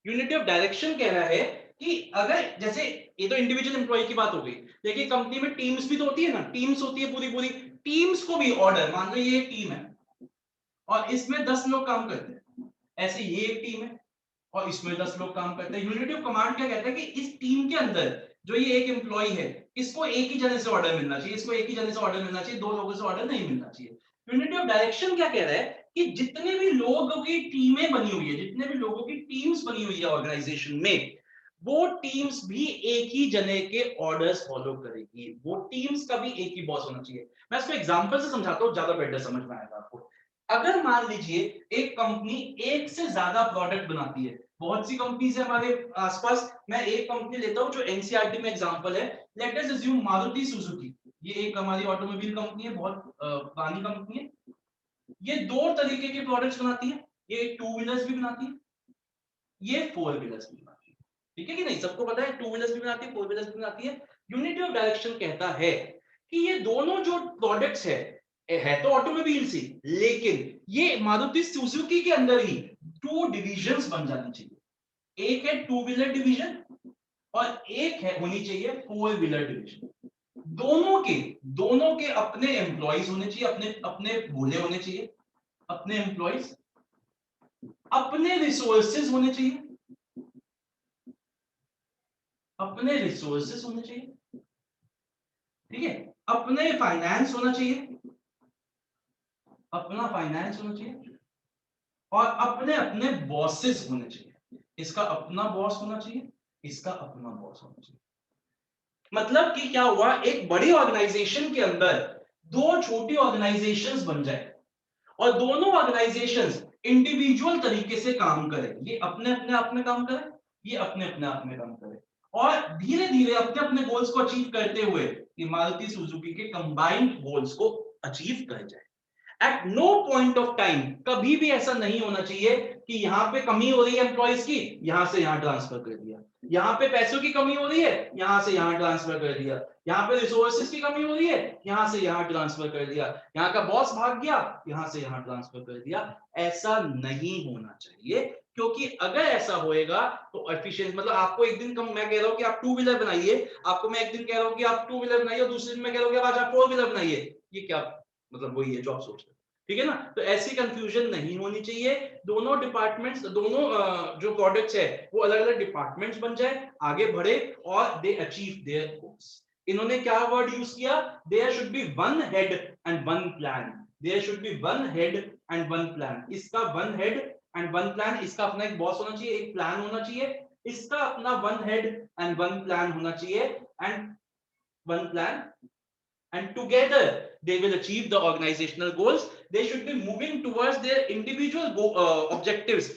यूनिटी ऑफ डायरेक्शन कह रहा है कि अगर, जैसे ये तो इंडिविजुअल एम्प्लॉय की बात हो गई, देखिए कंपनी में टीम्स भी तो होती है ना, टीम्स होती है, पूरी टीम्स को भी ऑर्डर, मान लो ये एक टीम है और इसमें 10 लोग काम करते हैं, ऐसे ये एक टीम है, और इसमें 10 लोग काम करते हैं। यूनिटी ऑफ कमांड क्या कहता है कि इस टीम के अंदर जो ये एक एम्प्लॉय है, इसको एक ही जने से ऑर्डर मिलना चाहिए, इसको एक ही जने से ऑर्डर मिलना चाहिए, दो लोगों से ऑर्डर नहीं मिलना चाहिए। यूनिटी ऑफ डायरेक्शन क्या कह रहा है कि जितने भी लोगों की टीमें बनी हुई है, जितने भी लोगों की टीम्स बनी हुई है ऑर्गेनाइजेशन में, वो टीम्स भी एक ही जने के ऑर्डर्स फॉलो करेगी, वो टीम्स का भी एक ही बॉस होना चाहिए। मैं इसको एग्जांपल से समझाता हूं, ज्यादा बेटर समझ में आएगा आपको। अगर मान लीजिए एक कंपनी एक से ज्यादा प्रोडक्ट बनाती है, बहुत सी कंपनीज है हमारे आसपास, मैं एक कंपनी लेता हूं जो एनसीईआरटी में एग्जांपल है, let us assume Maruti Suzuki. ये एक हमारी ऑटोमोबाइल कंपनी है, बहुत पुरानी कंपनी है। ये दो तरीके के प्रोडक्ट्स बनाती है, ये टू व्हीलर्स भी बनाती है, ये फोर व्हीलर्स भी बनाती है। ठीक है कि नहीं, सबको पता है टू व्हीलर्स भी बनाती है, फोर व्हीलर्स भी बनाती है। यूनिटी ऑफ डायरेक्शन कहता है कि ये दोनों जो प्रोडक्ट्स है तो ऑटोमोबाइल से, लेकिन ये मारुति सुजुकी के अंदर ही टू डिविजन्स बन जानी चाहिए। एक है टू व्हीलर डिवीजन और एक है होनी चाहिए फोर व्हीलर डिवीजन। दोनों के अपने एम्प्लॉइज होने चाहिए, अपने अपने भोले होने चाहिए, अपने एम्प्लॉइज, अपने रिसोर्सेज होने चाहिए, अपने रिसोर्सेज होने चाहिए, ठीक है, अपने फाइनेंस होना चाहिए, अपना फाइनेंस होना चाहिए, और अपने अपने बॉसेस होने चाहिए। इसका अपना बॉस होना चाहिए, इसका अपना बॉस होना चाहिए। मतलब कि क्या हुआ, एक बड़ी ऑर्गेनाइजेशन के अंदर दो छोटी ऑर्गेनाइजेशंस बन जाए और दोनों ऑर्गेनाइजेशंस इंडिविजुअल तरीके से काम करें। ये अपने अपने आप में काम करें, ये अपने अपने आप में काम करें, और धीरे धीरे अपने अपने गोल्स को अचीव करते हुए ये मारुति सुजुकी के कंबाइंड गोल्स को अचीव कर जाए। At no point of time कभी भी ऐसा नहीं होना चाहिए कि यहां पे कमी हो रही है एम्प्लॉइज की, यहां से यहां ट्रांसफर कर दिया, यहां पे पैसों की कमी हो रही है, यहां से यहां ट्रांसफर कर दिया, यहां पे रिसोर्सेज की कमी हो रही है, यहां से यहां ट्रांसफर कर दिया, यहां का बॉस भाग गया, यहां से यहां ट्रांसफर कर दिया। ऐसा नहीं होना चाहिए, क्योंकि अगर ऐसा होएगा तो एफिशिएंट, मतलब आपको एक दिन कम, मैं कह रहा हूं कि आप टू व्हीलर बनाइए, आपको मैं एक दिन कह रहा हूं कि आप टू व्हीलर बनाइए और दूसरे दिन मैं कह रहा हूं कि आज आप फोर व्हीलर बनाइए, ये क्या मतलब वही है जो आप सोच रहे हैं, ठीक है ना। तो ऐसी कंफ्यूजन नहीं होनी चाहिए। दोनों डिपार्टमेंट्स, दोनों जो प्रोडक्ट्स है वो अलग अलग डिपार्टमेंट्स बन जाए, आगे बढ़े और दे अचीव देयर गोल्स। इन्होंने क्या वर्ड यूज किया, there should be one head and one plan, there should be one head and one plan. इसका one head and one plan, इसका अपना एक बॉस होना चाहिए, एक प्लान होना चाहिए, इसका अपना one head and one plan होना चाहिए, and one plan, and together they will achieve the organizational goals. They should be moving towards their individual objectives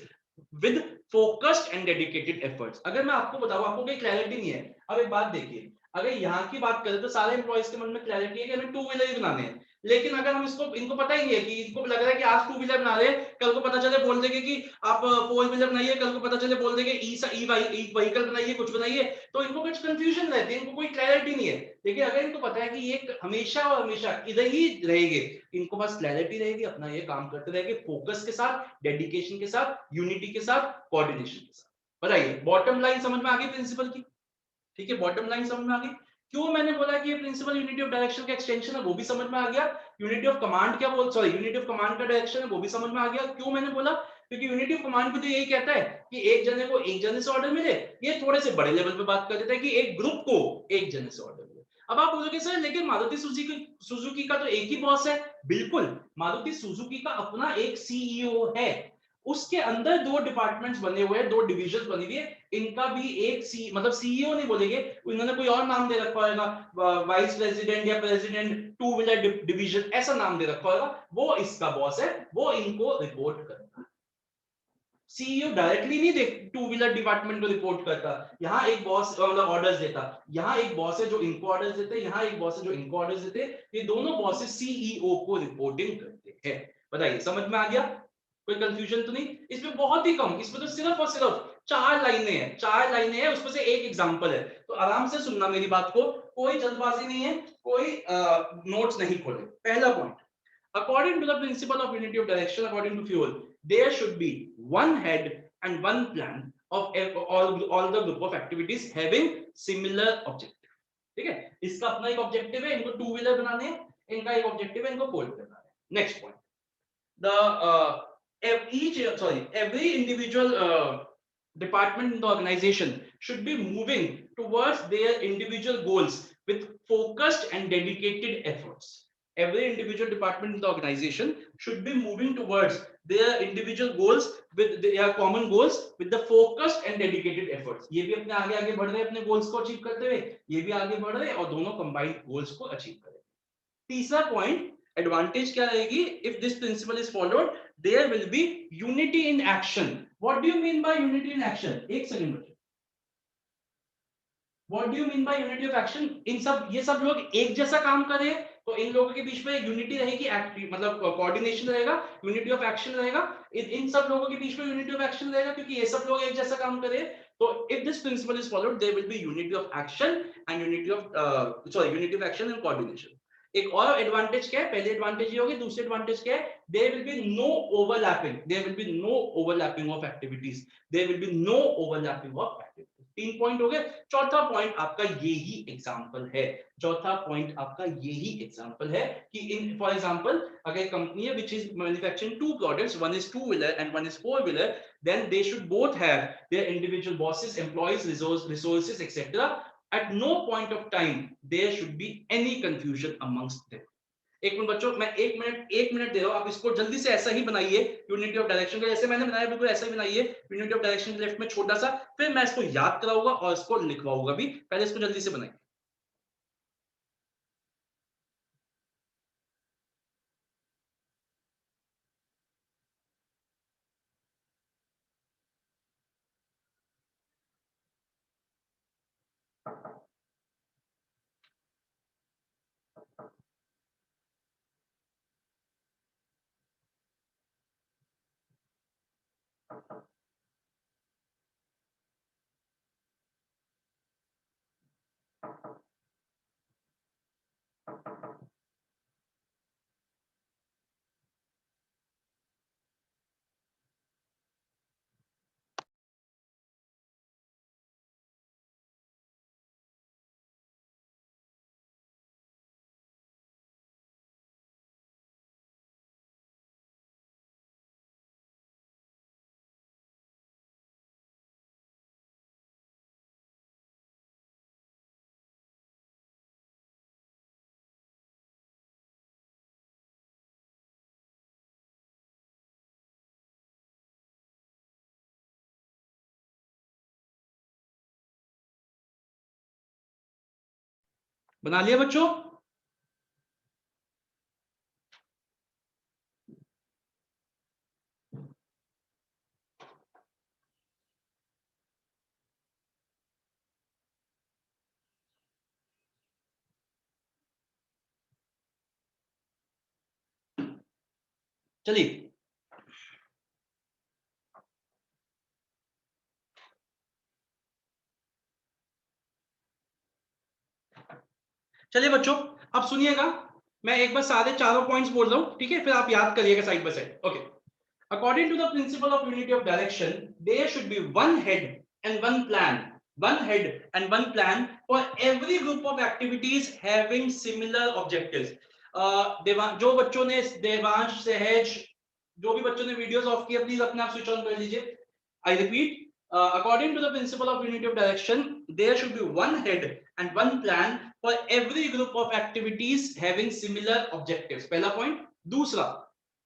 with focused and dedicated efforts. अगर मैं आपको बताऊं, आपको कोई क्लैरिटी नहीं है, अब एक बात देखिए, अगर यहाँ की बात करें तो सारे एम्प्लॉइज के मन में क्लैरिटी है कि हमें टू व्हीलर ही बनाने हैं, लेकिन अगर हम इनको पता ही नहीं है कि इनको लग रहा है कि आज टू व्हीलर बना रहे हैं, कल को पता चले बोल देंगे कि आप फोर व्हीलर बनाइए, कल को पता चले बोल देंगे ई व्हीकल बनाइए, कुछ बनाइए, तो इनको कुछ कंफ्यूजन रहती है, इनको कोई क्लैरिटी नहीं है। लेकिन अगर इनको पता है कि ये हमेशा और हमेशा इधर ही रहेंगे, इनको बस क्लैरिटी रहेगी, अपना ये काम करते रहेंगे फोकस के साथ, डेडिकेशन के साथ, यूनिटी के साथ, कोऑर्डिनेशन के साथ। बताइए, बॉटम लाइन समझ में आ गई प्रिंसिपल की, ठीक है, बॉटम लाइन समझ में आ गई। क्यों मैंने बोला कि ये प्रिंसिपल यूनिटी ऑफ डायरेक्शन का एक्सटेंशन है, वो भी समझ में आ गया। यूनिटी ऑफ कमांड क्या बोल, सॉरी, यूनिटी ऑफ कमांड का डायरेक्शन है, वो भी समझ में आ गया। क्यों मैंने बोला, क्योंकि यूनिटी ऑफ कमांड भी तो यही कहता है कि एक जने को एक जने से ऑर्डर मिले। ये थोड़े से बड़े लेवल पे बात कर देता है कि एक ग्रुप को एक जने से ऑर्डर मिले। अब आप बोलोगे सर लेकिन मारुति सुजुकी का तो एक ही बॉस है। बिल्कुल, मारुति सुजुकी का अपना एक सीईओ है, उसके अंदर दो डिपार्टमेंट्स बने हुए हैं, दो डिविजन्स बनी हुई है, इनका भी एक मतलब सीईओ नहीं बोलेंगे, इन्होंने कोई और नाम दे रखा होगा, वाइस प्रेसिडेंट या प्रेसिडेंट टू व्हीलर डिवीजन, ऐसा नाम दे रखा होगा, वो इसका बॉस है, वो इनको रिपोर्ट करता है। सीईओ डायरेक्टली नहीं टू व्हीलर डिपार्टमेंट को रिपोर्ट करता, यहाँ एक बॉस ऑर्डर्स देता, यहाँ एक बॉस है जो इनको ऑर्डर्स देते, यहाँ एक बॉस है जो इनको ऑर्डर्स देते, ये दोनों बॉसेस सीईओ को रिपोर्टिंग करते हैं। बताइए, समझ में आ गया, कोई कंफ्यूजन तो नहीं? इसमें बहुत ही कम, इसमें तो सिर्फ और सिर्फ 4 लाइनें हैं, 4 लाइनें हैं, उसमें से एक एग्जांपल है, तो आराम से सुनना मेरी बात को, कोई जल्दबाजी नहीं है, कोई नोट्स नहीं खोले। पहला point, according to the principle of unity of direction, according to Fayol, there should be one head and one plan of all the group of activities having similar objective. ठीक है, इसका अपना एक ऑब्जेक्टिव है, इनको टू व्हीलर बनाने हैं, इनका एक ऑब्जेक्टिव है, इनको फोल्ड करना है। Next point, the every individual department in the organization should be moving towards their individual goals with focused and dedicated efforts. Every individual department in the organization should be moving towards their individual goals with their common goals with the focused and dedicated efforts. ये भी अपने आगे आगे बढ़ रहे हैं अपने goals को achieve करते हुए, ये भी आगे बढ़ रहे हैं और दोनों combined goals को achieve करें. तीसरा point advantage क्या रहेगी? If this principle is followed, there will be unity in action. What do you mean by unity in action? एक सेकंड बच्चों. What do you mean by unity of action? इन सब ये सब लोग एक जैसा काम कर रहे हैं तो इन लोगों के बीच में यूनिटी रहेगी, मतलब कोऑर्डिनेशन रहेगा, यूनिटी ऑफ एक्शन रहेगा. इन सब लोगों के बीच में यूनिटी ऑफ एक्शन रहेगा क्योंकि ये सब लोग एक जैसा काम कर रहे हैं. तो if this principle is followed, there will be unity of action and unity of action and coordination. एक और एडवांटेज क्या है? पहले एडवांटेज ये होगी, दूसरी एडवांटेज क्या है? There will be no overlapping. There will be no overlapping of activities. There will be no overlapping of activities. 3 point हो गए. चौथा पॉइंट आपका यही एग्जांपल है. चौथा पॉइंट आपका यही एग्जांपल है कि इन फॉर एग्जांपल अगर कंपनी है which is manufacturing two products, one is two wheeler and one is four wheeler, then they should both have their individual bosses, employees, resources, etc. At no point of time there should be any confusion amongst them. एक minute बच्चों, मैं एक minute दे रहा हूं, आप इसको जल्दी से ऐसा ही बनाइए यूनिटी ऑफ डायरेक्शन का, जैसे मैंने बनाया बिल्कुल ऐसा ही बनाइए. यूनिटी ऑफ डायरेक्शन के लेफ्ट में छोटा सा, फिर मैं इसको याद कराऊंगा और इसको लिखवाऊंगा भी. पहले इसको जल्दी से बनाइए. बना लिया बच्चों? चलिए चलिए बच्चों, अब सुनिएगा, मैं एक बार सारे चारों पॉइंट्स बोल रहा हूं, ठीक है? फिर आप याद करिएगा side by side. Okay. According to the principle of unity of direction, there should be one head and one plan. One head and one plan for every group of activities having similar objectives. जो बच्चों ने देवांश, सहज, जो भी बच्चों ने videos of किया, please अपने आप स्विच ऑन कर लीजिए. I repeat, according to the principle of unity of direction, there should be one head and one plan for every group of activities having similar objectives. पहला point. दूसरा,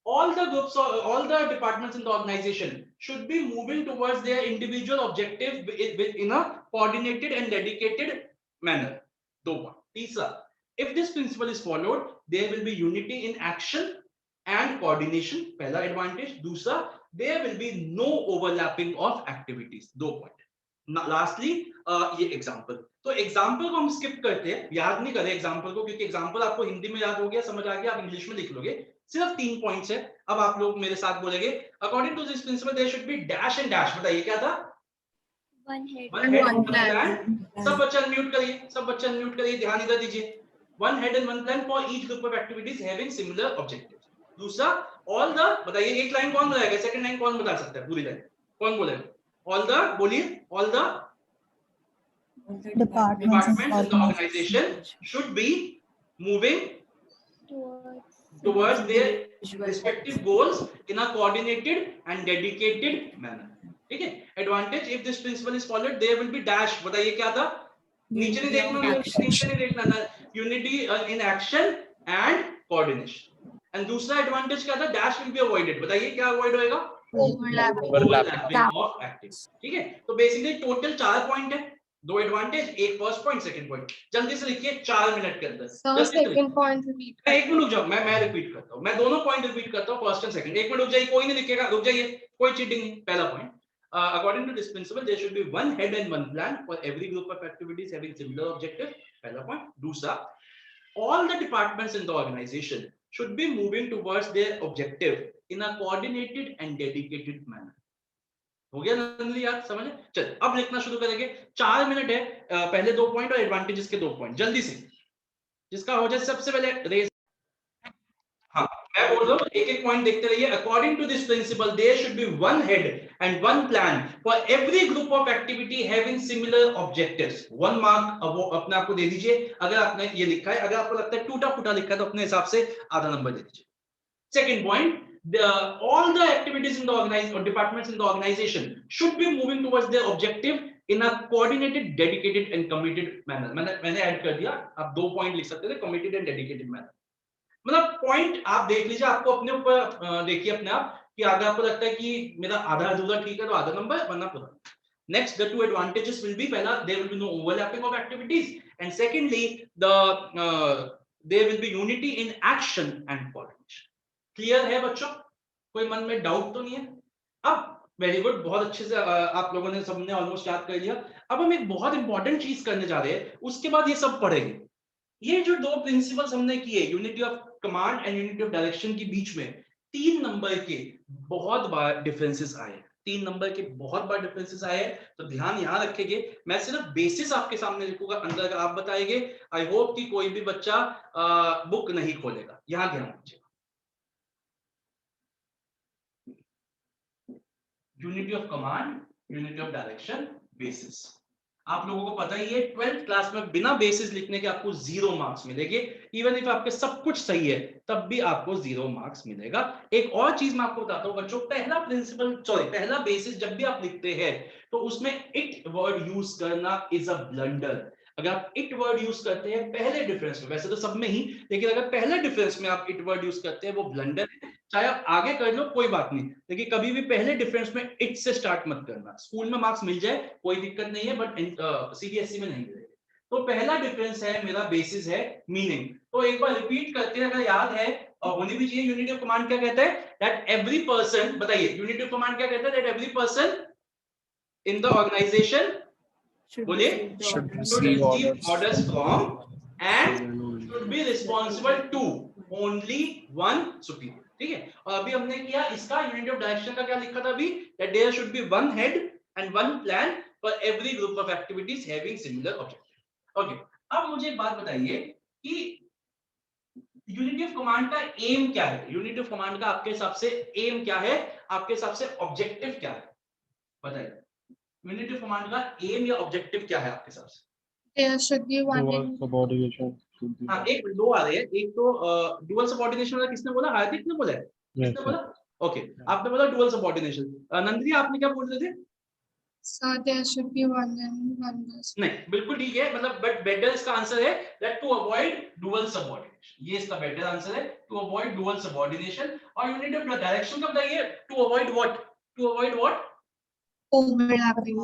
all the groups or all the departments in the organization should be moving towards their individual objective in a coordinated and dedicated manner. दो point. तीसरा, if this principle is followed, there will be unity in action and coordination. पहला advantage. दूसरा, there will be no overlapping of activities. दो point. Lastly, ये example. तो example को हम skip करते हैं, याद नहीं करें एग्जांपल को, क्योंकि एग्जांपल आपको हिंदी में याद हो गया, समझ आ गया, आप इंग्लिश में लिख लोगे. सिर्फ 3 पॉइंट्स है. अब आप लोग मेरे साथ बोलेंगे, according to this principle there should be dash and dash. बताइए क्या था? One head. One head and one plan. सब बच्चे अनम्यूट करिए, ध्यान इधर दीजिए. One head and one plan for each group of activities having similar objectives. दूसरा, all the, बताइए एक लाइन कौन बताएगा? सेकंड लाइन कौन बता सकता है? पूरी लाइन कौन बोलेगा? All the, बोलिए. All the departments in the organization should be moving towards their respective goals in a coordinated and dedicated manner. ठीक है? Advantage if this principle is followed, there will be dash. बताइए क्या था? नीचे नहीं देखना, नीचे नहीं देखना ना. Unity in action and coordination. And दूसरा advantage क्या था? Dash will be avoided. बताइए क्या avoid होएगा? Overlapping of activities. ठीक है? तो basically total 4 point है. 2 एडवांटेज, एक फर्स्ट पॉइंट, सेकंड पॉइंट. जल्दी से लिखिए 4 मिनट के अंदर. Second point repeat. एक मिनट रुक जाओ, मैं रिपीट करता हूं. मैं दोनों पॉइंट रिपीट करता हूं, फर्स्ट एंड सेकंड. एक मिनट रुक जाइए, कोई नहीं लिखेगा, रुक जाइए, कोई चीटिंग नहीं. पहला point, according to this principle there should be one head and one plan for every group of activities having similar objective. पहला पॉइंट. दूसरा, all the departments in the organization should be moving towards their objective in a coordinated and dedicated manner. हो गया नंदली, याद समझ? चल अब लिखना शुरू करेंगे. 4 मिनट है. पहले 2 पॉइंट और एडवांटेजेस के 2 पॉइंट जल्दी से, जिसका हो जाए सबसे पहले रेज. हाँ, मैं बोल रहा हूँ, एक एक पॉइंट देखते रहिए. According to this principle there should be one head and one plan for every group of activity having similar objectives. 1 mark अब वो अपने आप को दे दीजिए अगर आपने ये लिखा है. अगर आपको लगता है टूटा फूटा लिखा है तो अपने हिसाब से आधा नंबर दे दीजिए. Second point, all the activities in the organization or departments in the organization should be moving towards their objective in a coordinated, dedicated and committed manner. मैंने ऐड कर दिया. आप 2 पॉइंट लिख सकते थे, committed and dedicated manner. मतलब point आप देख लीजिए, आपको अपने ऊपर देखिए अपने आप कि अगर आपको लगता है कि मेरा आधा अधूरा ठीक है तो आधा नंबर, वरना पूरा. Next, the 2 advantages will be, पहला, there will be no overlapping of activities, and secondly, there will be unity in action and coordination. Clear है बच्चों? कोई मन में डाउट तो नहीं है? अब वेरी गुड, बहुत अच्छे से आप लोगों ने सबने ऑलमोस्ट याद कर लिया. अब हम एक बहुत इंपॉर्टेंट चीज करने जा रहे हैं, उसके बाद ये सब पढ़ेंगे. ये जो 2 प्रिंसिपल्स हमने किए, unity of command and unity of direction के बीच में 3 नंबर के बहुत बार डिफरेंसेस आए. 3 नंबर के बहुत बार डिफरेंसेस आए, तो ध्यान यहाँ रखेंगे. मैं सिर्फ बेसिस आपके सामने लिखूंगा, अंदर का आप बताएंगे. आई होप कि कोई भी बच्चा बुक नहीं खोलेगा. यहाँ ध्यान रखिए. Unity of command, unity of direction, basis. आप लोगों को पता ही है 12th क्लास में बिना बेसिस लिखने के आपको 0 मार्क्स मिलेंगे. इवन इफ आपके सब कुछ सही है तब भी आपको 0 मार्क्स मिलेगा. एक और चीज मैं आपको बताता हूँ बच्चों, पहला प्रिंसिपल, सॉरी, पहला बेसिस जब भी आप लिखते हैं तो उसमें इट वर्ड यूज करना इज अ ब्लंडर. अगर आप इट वर्ड यूज करते हैं पहले डिफरेंस में, वैसे तो सब में ही, लेकिन अगर पहले डिफरेंस में आप इट वर्ड यूज करते हैं वो ब्लंडर है. चाहे आप आगे कर लो कोई बात नहीं, लेकिन कभी भी पहले डिफरेंस में इट से स्टार्ट मत करना. स्कूल में मार्क्स मिल जाए कोई दिक्कत नहीं है, बट सीबीएसई में नहीं मिलेगा. तो पहला डिफरेंस है मेरा, बेसिस है मीनिंग. तो एक बार रिपीट करते हैं, अगर याद है और होनी भी चाहिए. यूनिटी ऑफ कमांड क्या कहता है? दैट एवरी पर्सन, बताइए यूनिटी ऑफ कमांड क्या कहता है? That every person in the organization, बोलिए, should receive orders from and should be responsible to only one superior. ठीक है? और अभी हमने किया इसका यूनिटी ऑफ डायरेक्शन का क्या लिखा था अभी? that there should be one head and one plan for every group of activities having similar objective. Okay, अब मुझे एक बात बताइए कि यूनिटी ऑफ कमांड का एम क्या है? यूनिटी ऑफ कमांड का आपके हिसाब से एम क्या है? आपके हिसाब से ऑब्जेक्टिव क्या है? बताइए. यूनिटी ऑफ कमांड का एम या ऑब्जेक्टिव क्या है आपके हिसाब से? There should be one in subordination should be हाँ, एक 2 आ रहे हैं. एक तो डुअल सबऑर्डिनेशन वाला किसने बोला? हार्दिक ने बोला है. किसने बोला? ओके, आपने बोला डुअल सबऑर्डिनेशन. नंदनी आपने क्या बोल रहे थे? so there should be one and one was. नहीं, बिल्कुल ठीक है, मतलब बट बेटर इसका आंसर है that to avoid dual subordination. ये इसका बेटर आंसर है, टू अवॉइड डुअल सबऑर्डिनेशन. और यूनिटी ऑफ डायरेक्शन का बताइए, to avoid what? To avoid what? Overlapping.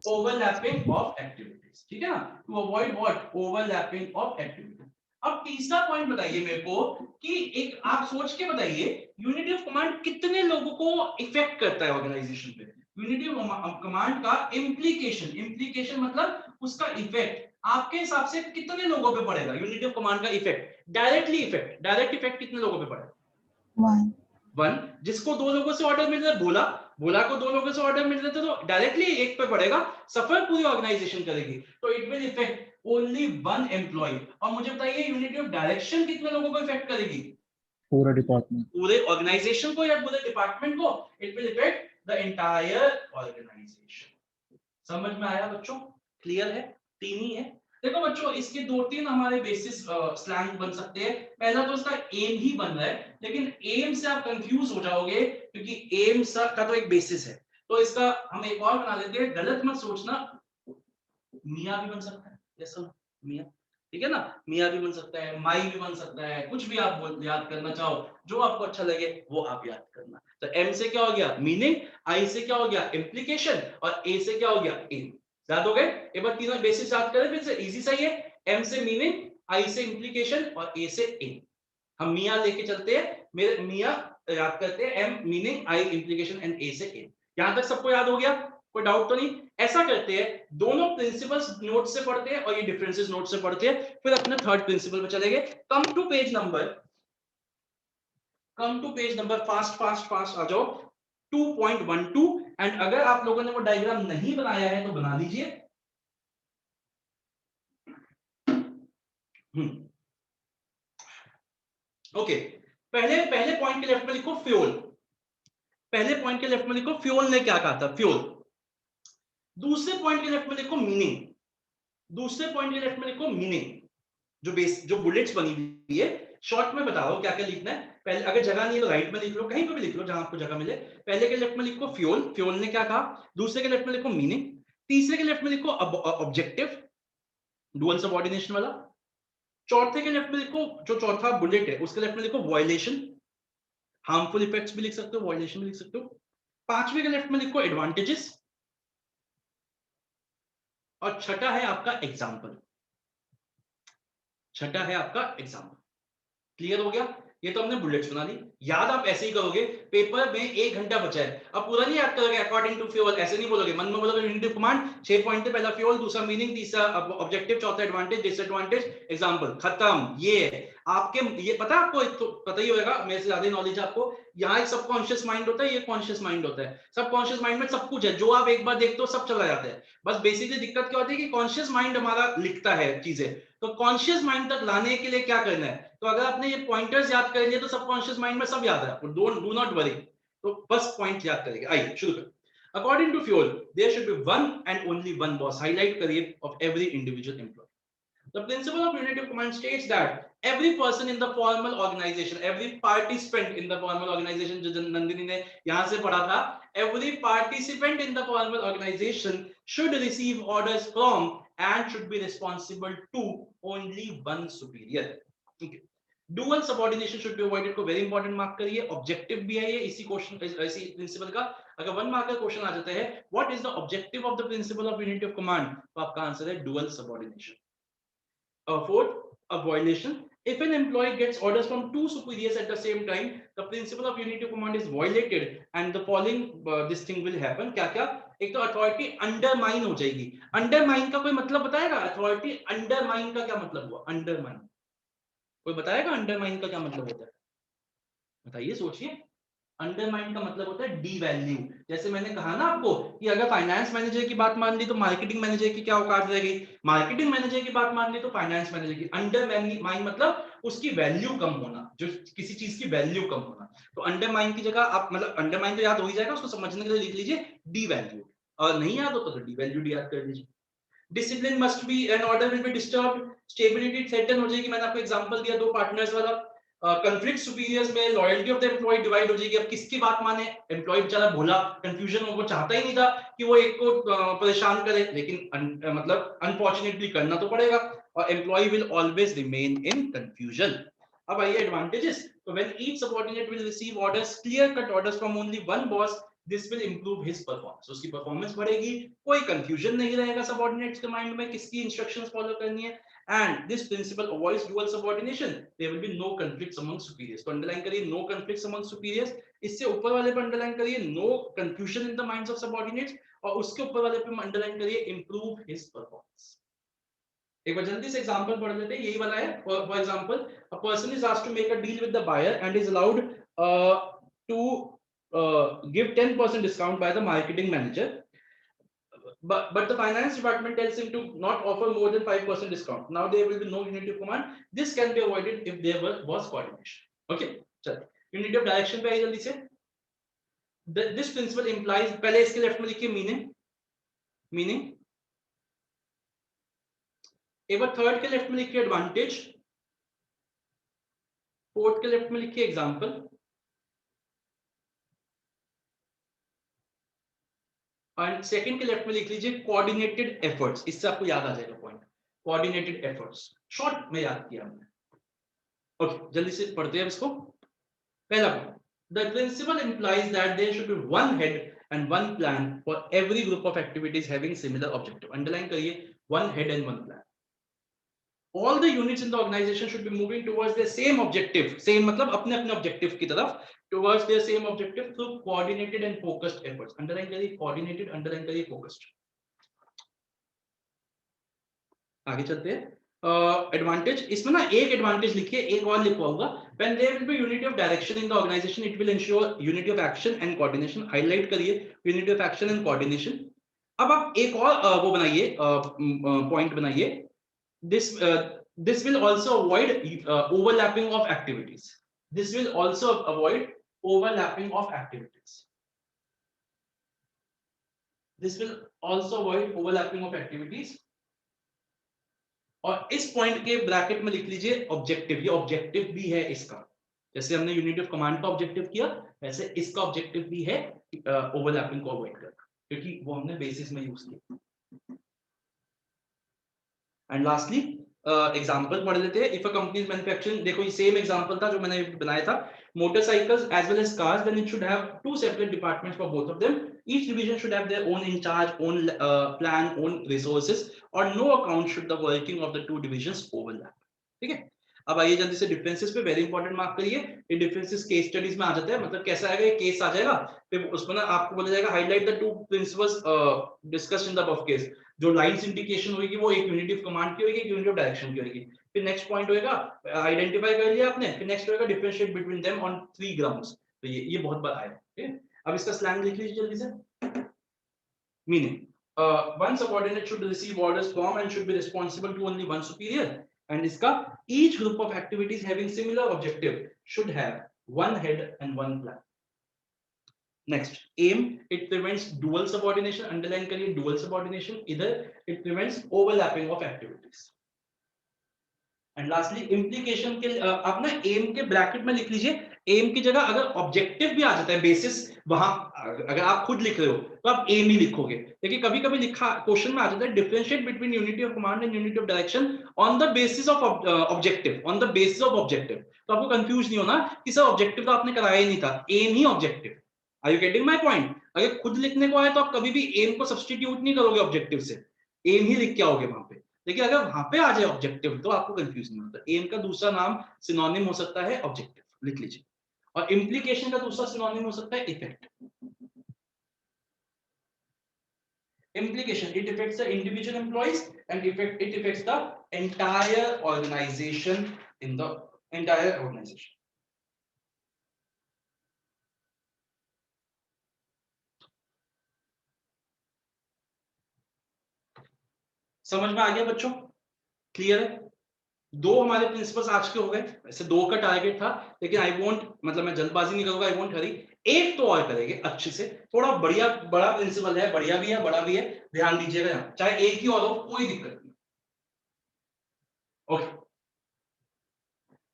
Overlapping of activities. ठीक है ना? To avoid what? Overlapping of activities. अब तीसरा पॉइंट बताइए मेरे को कि एक आप सोच के बताइए, यूनिटी ऑफ कमांड कितने लोगों को इफेक्ट करता है ऑर्गेनाइजेशन पे? यूनिटी ऑफ कमांड का इम्प्लीकेशन, इम्प्लीकेशन मतलब उसका इफेक्ट आपके हिसाब से कितने लोगों पे पड़ेगा? यूनिटी ऑफ कमांड का effect, directly effect, direct effect कितने लोगों पे पड़ेगा? 1. जिसको 2 लोगों से ऑर्डर मिल रहा है, बोला को 2 लोगों से ऑर्डर मिल रहे थे तो डायरेक्टली एक पे पड़ेगा. सफर पूरी ऑर्गेनाइजेशन करेगी तो it will effect only 1 employee. और मुझे बताइए यूनिटी ऑफ डायरेक्शन कितने लोगों को इफेक्ट करेगी? पूरा डिपार्टमेंट, पूरे ऑर्गेनाइजेशन को या पूरे डिपार्टमेंट को? It will effect the entire organization. समझ में आया बच्चों? क्लियर है? 3 ही है. देखो बच्चों, इसके 2-3 हमारे बेसिस स्लैंग बन सकते हैं. पहला तो इसका एम ही बन रहा है, लेकिन एम से आप कंफ्यूज हो जाओगे क्योंकि एम का तो एक बेसिस है। तो इसका हम एक और बना लेते हैं, गलत मत सोचना, मियाँ भी बन सकता है, यस सर मियाँ, ठीक है ना, मियाँ भी बन सकता है, माई भी बन सकता है, कुछ भी आप याद करना चाहो, जो आपको अच्छा लगे वो आप याद करना। तो एम से क्या हो गया मीनिंग, आई से क्या हो गया इम्प्लीकेशन, और ए से क्या हो गया एम। याद हो गए? एक बार तीनों बेसिस याद करें फिर से, इजी सही है। एम से मीनिंग, आई से इम्प्लीकेशन और ए से एम। हम मियाँ लेके चलते हैं, मेरे मियाँ याद करते हैं, M meaning, I implication and A से एम। यहां तक सबको याद हो गया? कोई डाउट तो नहीं? ऐसा करते हैं, दोनों प्रिंसिपल्स नोट से पढ़ते हैं और ये डिफरेंसेस नोट से पढ़ते हैं, फिर अपने थर्ड प्रिंसिपल पे चलेंगे। Come to page number fast fast fast आ जाओ 2.12। एंड अगर आप लोगों ने वो डायग्राम नहीं बनाया है तो बना लीजिए। ओके, पहले पॉइंट के लेफ्ट में लिखो फ्यूल। पहले पॉइंट के लेफ्ट में लिखो फ्यूल ने क्या कहा था, फ्यूल। दूसरे पॉइंट के लेफ्ट में लिखो मीनिंग। दूसरे पॉइंट के लेफ्ट में लिखो मीनिंग। जो बुलेट्स बनी हुई है, शॉर्ट में बताओ क्या क्या लिखना है। पहले अगर जगह नहीं है तो राइट में लिख लो, कहीं पर भी लिख लो जहां आपको जगह मिले। पहले के लेफ्ट में लिखो फ्यूल, फ्यूल ने क्या कहा। दूसरे के लेफ्ट में लिखो मीनिंग। तीसरे के लेफ्ट में लिखो ऑब्जेक्टिव, डुअल सबऑर्डिनेशन वाला। चौथे के लेफ्ट में लिखो, जो चौथा बुलेट है उसके लेफ्ट में लिखो वायलेशन, हार्मफुल इफेक्ट्स भी लिख सकते हो, वायलेशन भी लिख सकते हो। पांचवे के लेफ्ट में लिखो एडवांटेजेस, और छठा है आपका एग्जाम्पल। छठा है आपका एग्जाम्पल। क्लियर हो गया? ये तो हमने बुलेट्स बना ली। याद आप ऐसे ही करोगे, पेपर में 1 घंटा बचा है, अब पूरा नहीं याद करोगे अकॉर्डिंग टू फ्यूल, ऐसे नहीं बोलोगे, मन में बोलोगे यूनिट ऑफ कमांड 6 पॉइंट है, पहला फ्यूल, दूसरा मीनिंग, तीसरा ऑब्जेक्टिव, चौथा एडवांटेज, डिसएडवांटेज, एग्जांपल, खत्म। ये है आपके, ये पता है आपको, तो पता ही होगा, मेरे से ज्यादा नॉलेज है आपको। यहाँ एक सबकॉन्शियस माइंड होता है, ये कॉन्शियस माइंड होता है। सबकॉन्शियस माइंड में सब कुछ है, जो आप एक बार देखते हो सब चला जाता है। बस बेसिकली दिक्कत क्या होती है कि कॉन्शियस माइंड हमारा लिखता है चीजें, तो कॉन्शियस माइंड तक लाने के लिए क्या करना है, तो अगर आपने ये पॉइंटर्स याद कर लिए तो सबकॉन्शियस माइंड में सब याद है आपको, डू नॉट वरी। तो बस पॉइंट याद करेंगे। आइए शुरू करें। According to Fayol there should be one and only one boss, highlight करिए, of every individual employee. The principle of unity of command states that every person in the formal organization, every participant in the formal organization, जो नंदिनी ने यहाँ से पढ़ा था, every participant in the formal organization should receive orders from and should be responsible to only one superior. Okay. Dual subordination should be avoided को very important mark करिए। Objective भी है ये इसी क्वेश्चन, इसी प्रिंसिपल का। अगर 1 मार्क का क्वेश्चन आ जाता है, what is the objective of the principle of unity of command, तो आपका आंसर है dual subordination. Fourth, a violation. If an employee gets orders from 2 superiors at the same time, the principle of unity of command is violated, and the following this thing will happen. क्या क्या? एक तो authority undermine हो जाएगी। Undermine का कोई मतलब बताएगा? अथॉरिटी अंडरमाइन का क्या मतलब हुआ? अंडरमाइन कोई बताएगा अंडरमाइन का क्या मतलब होता है? बताइए, सोचिए। अंडरमाइन का मतलब होता है डी वैल्यू। जैसे मैंने कहा ना आपको कि अगर फाइनेंस मैनेजर की बात मान ली तो मार्केटिंग मैनेजर की क्या औकात रहेगी, मार्केटिंग मैनेजर की बात मान ली तो फाइनेंस मैनेजर की। अंडरमाइन मतलब उसकी वैल्यू कम होना, जो किसी चीज की वैल्यू कम होना। तो अंडरमाइन की जगह आप, मतलब अंडरमाइन तो याद हो ही जाएगा, उसको समझने के लिए लिख लीजिए डी वैल्यू, और नहीं याद होता तो डी वैल्यू डी याद कर लीजिए। Discipline must be and order will be disturbed, stability threaten हो जाएगी। मैंने आपको एग्जांपल दिया 2 पार्टनर्स वाला। कंफ्लिक्ट सुपीरियर्स में loyalty of the employee divide हो जाएगी। अब किसकी बात माने, एम्प्लॉय बेचारा भोला, कंफ्यूजन हो, वो चाहता ही नहीं था कि वो एक को परेशान करे, लेकिन मतलब अनफॉर्चुनेटली करना तो पड़ेगा, और employee will always remain in confusion. अब आइए एडवांटेजेस। तो when each subordinate will receive orders, clear cut orders from only one boss, this will improve his performance, उसकी परफॉर्मेंस बढ़ेगी, कोई कंफ्यूजन नहीं रहेगा सबऑर्डिनेट्स के माइंड में किसकी इंस्ट्रक्शंस फॉलो करनी है। And this principle avoids dual subordination. There will be no conflicts among superiors. तो अंडरलाइन करिए no conflicts among superiors। इससे ऊपर वाले पे अंडरलाइन करिए no confusion in the minds of subordinates, और उसके ऊपर वाले पे अंडरलाइन करिए improve his performance। एक बार जल्दी से एग्जांपल पढ़ लेते हैं, यही वाला है। For example, a person is asked to make a deal with the buyer and is allowed to give 10% discount by the marketing manager. But the finance department tells him to not offer more than 5% discount. Now there will be no unity of command. This can be avoided if there was coordination. Okay, चलो unity of direction पे आइए जल्दी से। This principle implies, पहले इसके left में लिखिए meaning, एक बार थर्ड के लेफ्ट में लिखिए एडवांटेज, फोर्थ के लेफ्ट में लिखिए एग्जाम्पल, एंड सेकंड के लेफ्ट में लिख लीजिए कोऑर्डिनेटेड एफर्ट्स। इससे आपको याद आ जाएगा पॉइंट, कोऑर्डिनेटेड एफर्ट्स, शॉर्ट में याद किया हमने। ओके, जल्दी से पढ़ते हैं इसको। पहला point, the principle implies that there should be one head and one plan for every group of activities having similar objective. Underline करिए, one head and one plan. All the units in the organization should be moving towards their same objective. Same मतलब अपने अपने objective की तरफ, towards their same objective through coordinated and focused efforts. Underline करिए coordinated, underline करिए focused. आगे चलते हैं। एडवांटेज, इसमें ना एक एडवांटेज लिखिए, एक और लिखवा होगा, when there will be unity of direction in the organization it will ensure unity of action and coordination. Highlight करिए unity of action and coordination. अब आप एक और वो बनाइए, पॉइंट बनाइए, this will also avoid overlapping of activities. This will also avoid overlapping of activities. This will also avoid overlapping of activities. और इस पॉइंट के ब्रैकेट में लिख लीजिए ऑब्जेक्टिव। ये ऑब्जेक्टिव भी है इसका, जैसे हमने यूनिटी ऑफ कमांड का ऑब्जेक्टिव किया, वैसे इसका ऑब्जेक्टिव भी है ओवरलैपिंग को अवॉइड करना, क्योंकि वो हमने बेसिस में यूज किया। एंड लास्टली एग्जांपल पढ़ लेते हैं। If a company is manufacturing, देखो ये सेम एग्जांपल था जो मैंने बनाया था, motorcycles as well as cars, then it should have two separate departments for both of them. Each division should have their own in charge, own plan, own resources, or no account should the working of the two divisions overlap. ठीक है, अब आइए जल्दी से differences पे, very important mark करिए। ये differences case studies में आ जाते हैं, मतलब कैसा आएगा, ये केस आ जाएगा, फिर उसमें ना आपको बोला जाएगा highlight the two principles discussed in the above case. जो लाइंस इंडिकेशन होगी वो एक यूनिटी ऑफ कमांड की होगी, एक यूनिटी ऑफ डायरेक्शन की होगी। फिर नेक्स्ट पॉइंट होएगा, आइडेंटिफाई कर लिया आपने, फिर नेक्स्ट होएगा differentiate between them on 3 grounds. तो ये बहुत बार आया, ठीक है। अब इसका स्लैंग लिख लीजिए जल्दी से। Meaning, one subordinate should receive orders from and should be responsible to only one superior, and इसका each group of activities having similar objective should have one head and one plan. Next, aim, it prevents dual subordination, underline करिए dual subordination, इधर it prevents overlapping of activities. And lastly implication के आप ना M के bracket में लिख लीजिए, M की जगह अगर ऑब्जेक्टिव भी आ जाता है बेसिस, वहां अगर आप खुद लिख रहे हो तो आप एम ही लिखोगे, लेकिन कभी कभी लिखा क्वेश्चन में आ जाता है differentiate between unity of command and unity of direction on the basis of objective, on the basis of objective. तो आपको कंफ्यूज नहीं होना कि सर ऑब्जेक्टिव तो आपने कराया ही नहीं था, एम ही objective. Are you getting my point? अगर खुद लिखने को आए तो आप कभी भी एम को सब्स्टिट्यूट नहीं करोगे ऑब्जेक्टिव से, एम ही लिख के आओगे वहां पे। लेकिन अगर वहां पे आ जाए ऑब्जेक्टिव तो आपको कंफ्यूज नहीं होता। एम का दूसरा नाम सिनोनिम हो सकता है ऑब्जेक्टिव, लिख लीजिए। और इम्प्लीकेशन का दूसरा सिनोनिम हो सकता है effect. Implication, it affects the individual employees and it affects the entire organization in the entire organization. समझ में आ गया बच्चों? क्लियर है? दो हमारे प्रिंसिपल्स आज के हो गए, वैसे दो का टारगेट था, लेकिन आई वोंट, मतलब मैं जल्दबाजी नहीं करूंगा, आई वोंट हरी, एक तो और करेंगे अच्छे से, थोड़ा बढ़िया बड़ा प्रिंसिपल है, बढ़िया भी है, बड़ा भी है, ध्यान दीजिएगा यहाँ, चाहे एक ही और हो कोई दिक्कत नहीं। ओके,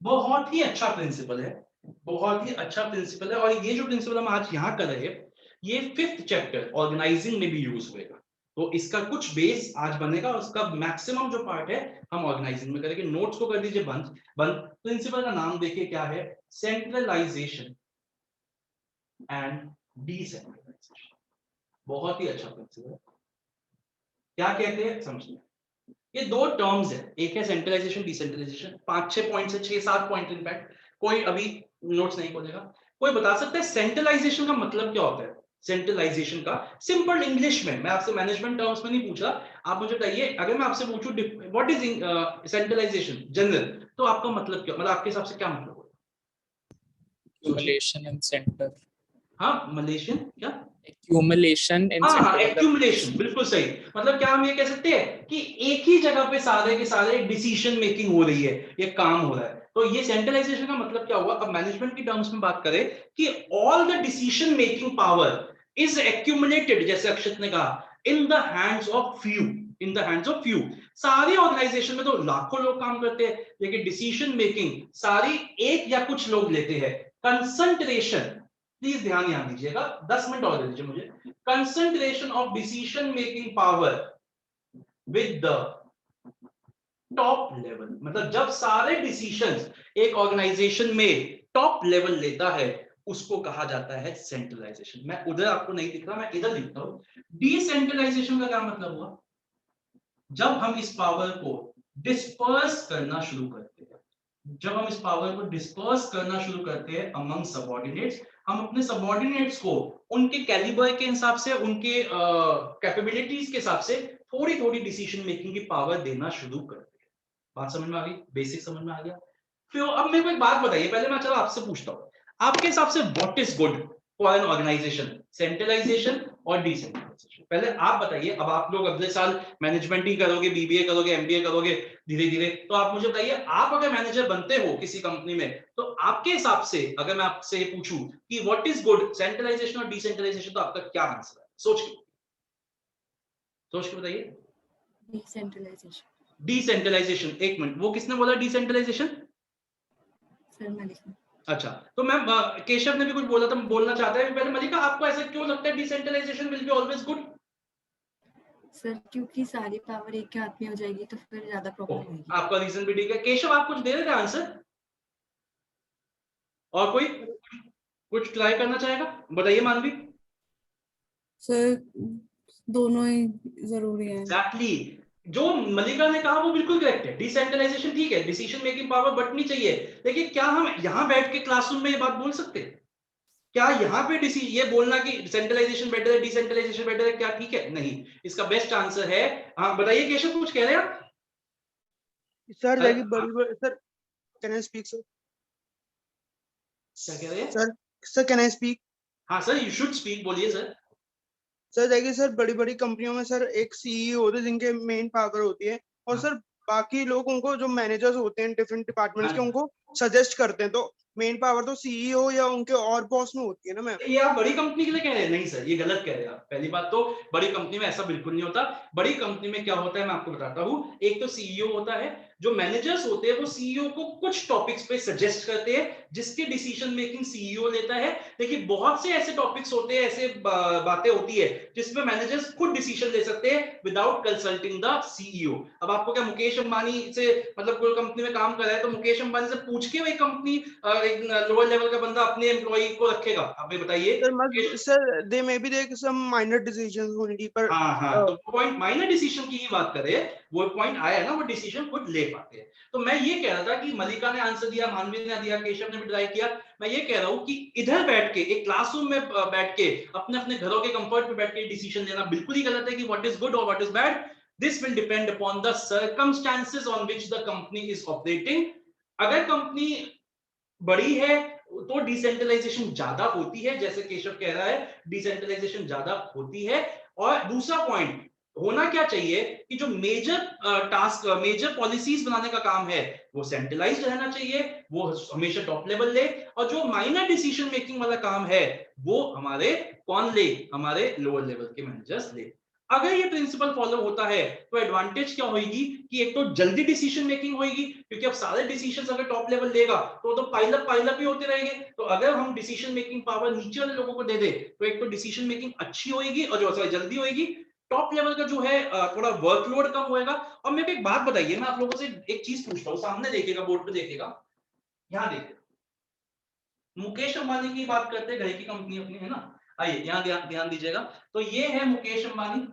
बहुत ही अच्छा प्रिंसिपल है, बहुत ही अच्छा प्रिंसिपल है। और ये जो प्रिंसिपल हम आज यहाँ कर रहे हैं, ये 5th चैप्टर ऑर्गेनाइजिंग में भी यूज होगा, तो इसका कुछ बेस आज बनेगा, उसका मैक्सिमम जो पार्ट है हम ऑर्गेनाइजिंग में करेंगे। नोट्स को कर दीजिए बंद। प्रिंसिपल का नाम देखिए क्या है, सेंट्रलाइजेशन एंड डिसेंट्रलाइजेशन। बहुत ही अच्छा प्रिंसिपल है। क्या कहते हैं समझिए, ये दो टर्म्स है, एक है सेंट्रलाइजेशन डिसेंट्रलाइजेशन, 5-6 पॉइंट है, 6-7 पॉइंट इनफैक्ट, कोई अभी नोट्स नहीं खोलेगा। कोई बता सकता है सेंट्रलाइजेशन का मतलब क्या होता है? सेंट्रलाइजेशन का सिंपल इंग्लिश में, मैं आपसे मैनेजमेंट टर्म्स में नहीं पूछ रहा, आप मुझे बताइए, अगर मैं आपसे पूछूं व्हाट इज सेंट्रलाइजेशन जनरल, तो आपका मतलब क्या, मतलब आपके हिसाब से क्या मतलब होगा? accumulation in center, हाँ, मलेशियन क्या? accumulation in हाँ, center, एक्यूमुलेशन, बिल्कुल सही। मतलब क्या हम ये कह सकते हैं कि एक ही जगह पे सारे के सारे डिसीजन मेकिंग हो रही है, ये काम हो रहा है। तो ये सेंट्रलाइजेशन का मतलब क्या हुआ? अब मैनेजमेंट की टर्म्स में बात करें कि all the decision making power is accumulated, जैसे अक्षत ने कहा, in the hands of few. In the hands of few. सारी ऑर्गेनाइजेशन में तो लाखों लोग काम करते हैं, लेकिन डिसीजन मेकिंग सारी एक या कुछ लोग लेते हैं। कंसंट्रेशन, प्लीज ध्यान यहाँ दीजिएगा, 10 मिनट और दे दीजिए मुझे। Concentration of decision making power with the top level, मतलब जब सारे डिसीजंस एक ऑर्गेनाइजेशन में टॉप लेवल लेता है उसको कहा जाता है सेंट्रलाइजेशन। मैं उधर आपको नहीं दिख रहा, मैं इधर लिखता हूं। डिसेंट्रलाइजेशन का क्या मतलब हुआ? जब हम इस पावर को डिस्पर्स करना शुरू करते हैं, जब हम इस पावर को डिस्पर्स करना शुरू करते हैं अमंग सबऑर्डिनेट्स, हम अपने सबऑर्डिनेट्स को उनके कैलिबर के हिसाब से, उनके कैपेबिलिटीज के हिसाब से थोड़ी थोड़ी डिसीजन मेकिंग की पावर देना शुरू करते हैं। बात समझ में आ गई? बेसिक समझ में आ गया? फिर अब मेरे को एक बात बताइए, पहले मैं चलो आपसे पूछता हूं, आपके हिसाब से what is good for an organization, centralization और डिसेंट्रलाइजेशन? पहले आप बताइए। अब आप लोग अगले साल मैनेजमेंट ही करोगे, बीबीए करोगे, एमबीए करोगे धीरे धीरे, तो आप मुझे बताइए, आप अगर मैनेजर बनते हो किसी कंपनी में, तो आपके हिसाब से अगर मैं आपसे पूछूं कि व्हाट इज गुड, सेंट्रलाइजेशन और डिसेंट्रलाइजेशन, तो आपका क्या आंसर है? सोच के बताइए। डिसेंट्रलाइजेशन। डिसेंट्रलाइजेशन, एक मिनट, वो किसने बोला डिसेंट्रलाइजेशन? सर मलिका। अच्छा, तो मैम केशव ने भी कुछ बोला था, बोलना चाहता है पहले। मलिका, आपको ऐसा क्यों लगता है decentralization will be always good? Sir क्योंकि सारी पावर एक के हाथ में हो जाएगी तो फिर ज्यादा प्रॉब्लम होगी। आपका रीजन भी ठीक है। केशव, आप कुछ दे रहे थे आंसर? और कोई कुछ ट्राई करना चाहेगा? बताइए मानवी। सर दोनों ही जरूरी है। एग्जैक्टली, जो मलिका ने कहा वो बिल्कुल करेक्ट है। डिसेंट्रलाइजेशन ठीक है, डिसीजन मेकिंग पावर बढ़नी चाहिए, लेकिन क्या हम यहां बैठ के क्लासरूम में ये बात बोल सकते हैं? क्या यहाँ पे ये बोलना कि सेंट्रलाइजेशन बेटर है, डिसेंट्रलाइजेशन बेटर है, क्या ठीक है? नहीं। इसका बेस्ट आंसर है, हाँ बताइए केशव, कुछ कह रहे हैं आप? सर देखिए बड़ी sir, can I speak sir? क्या कह रहे हैं? Sir can I speak? हाँ सर, यू शुड स्पीक, बोलिए सर। सर देखिए सर, बड़ी बड़ी कंपनियों में सर एक सीईओ होते हैं जिनके मेन पावर होती है, और सर बाकी लोग उनको, जो मैनेजर्स होते हैं डिफरेंट डिपार्टमेंट्स के, उनको सजेस्ट करते हैं। तो मेन पावर तो सीईओ या उनके और बॉस में होती है ना मैम? ये आप बड़ी कंपनी के लिए कह रहे हैं? नहीं सर, ये गलत कह रहे हैं आप। पहली बात तो बड़ी कंपनी में ऐसा बिल्कुल नहीं होता। बड़ी कंपनी में क्या होता है मैं आपको बताता हूं। एक तो सीईओ होता है, जो मैनेजर्स होते हैं वो सीईओ को कुछ टॉपिक्स पे सजेस्ट करते हैं, जिसके डिसीजन मेकिंग सीईओ लेता है। लेकिन बहुत से ऐसे टॉपिक्स होते हैं, ऐसे बातें होती है जिसमें मैनेजर्स खुद डिसीजन ले सकते हैं विदाउट कंसल्टिंग द सीईओ। अब आपको क्या मुकेश अंबानी से, मतलब कोई कंपनी में काम कर रहा है तो मुकेश अंबानी से पूछ के वही कंपनी एक लोअर लेवल का बंदा अपने एम्प्लॉई को रखेगा? आप ये बताइए sir they may be there some minor decisions only, पर हाँ, तो पॉइंट माइनर डिसीजन की ही बात करें, वो पॉइंट आया ना, वो डिसीजन खुद ले पाते हैं। तो मैं ये कह रहा था कि मलिका ने आंसर दिया, मानवी ने दिया, केशव ने भी ट्राई किया। मैं ये कह रहा हूं कि इधर बैठ के, एक क्लासरूम में बैठ के, अपने अपने घरों के कंफर्ट पे बैठ के डिसीजन लेना बिल्कुल ही गलत है कि व्हाट इज गुड और what is bad. This will depend upon the circumstances on which the company is operating. अगर कंपनी बड़ी है तो डिसेंट्रलाइजेशन ज्यादा होती है, जैसे केशव कह रहा है, डिसेंट्रलाइजेशन ज्यादा होती है। और दूसरा पॉइंट होना क्या चाहिए कि जो मेजर टास्क, मेजर पॉलिसीज बनाने का काम है, वो सेंट्रलाइज्ड रहना चाहिए, वो हमेशा टॉप लेवल ले। और जो माइनर डिसीजन मेकिंग वाला काम है वो हमारे कौन ले? हमारे लोअर लेवल के मैनेजर्स ले। अगर ये प्रिंसिपल फॉलो होता है तो एडवांटेज क्या होगी कि एक तो जल्दी डिसीजन मेकिंग होगी, क्योंकि अब सारे डिसीजंस अगर टॉप लेवल लेगा तो पाइल अप ही होते रहेंगे। तो अगर हम डिसीजन मेकिंग पावर नीचे वाले लोगों को दे दे तो एक तो डिसीजन मेकिंग अच्छी होगी और जो जल्दी होगी, टॉप लेवल का जो है थोड़ा वर्कलोड कम होएगा। और मेरे को एक बात बताइए, मैं आप लोगों से एक चीज पूछता हूँ, सामने देखिएगा, बोर्ड पे देखिएगा, यहाँ देखिएगा, मुकेश अंबानी की बात करते हैं, घर की कंपनी अपनी है ना। आइए यहाँ ध्यान दीजिएगा। तो ये है Mukesh Ambani,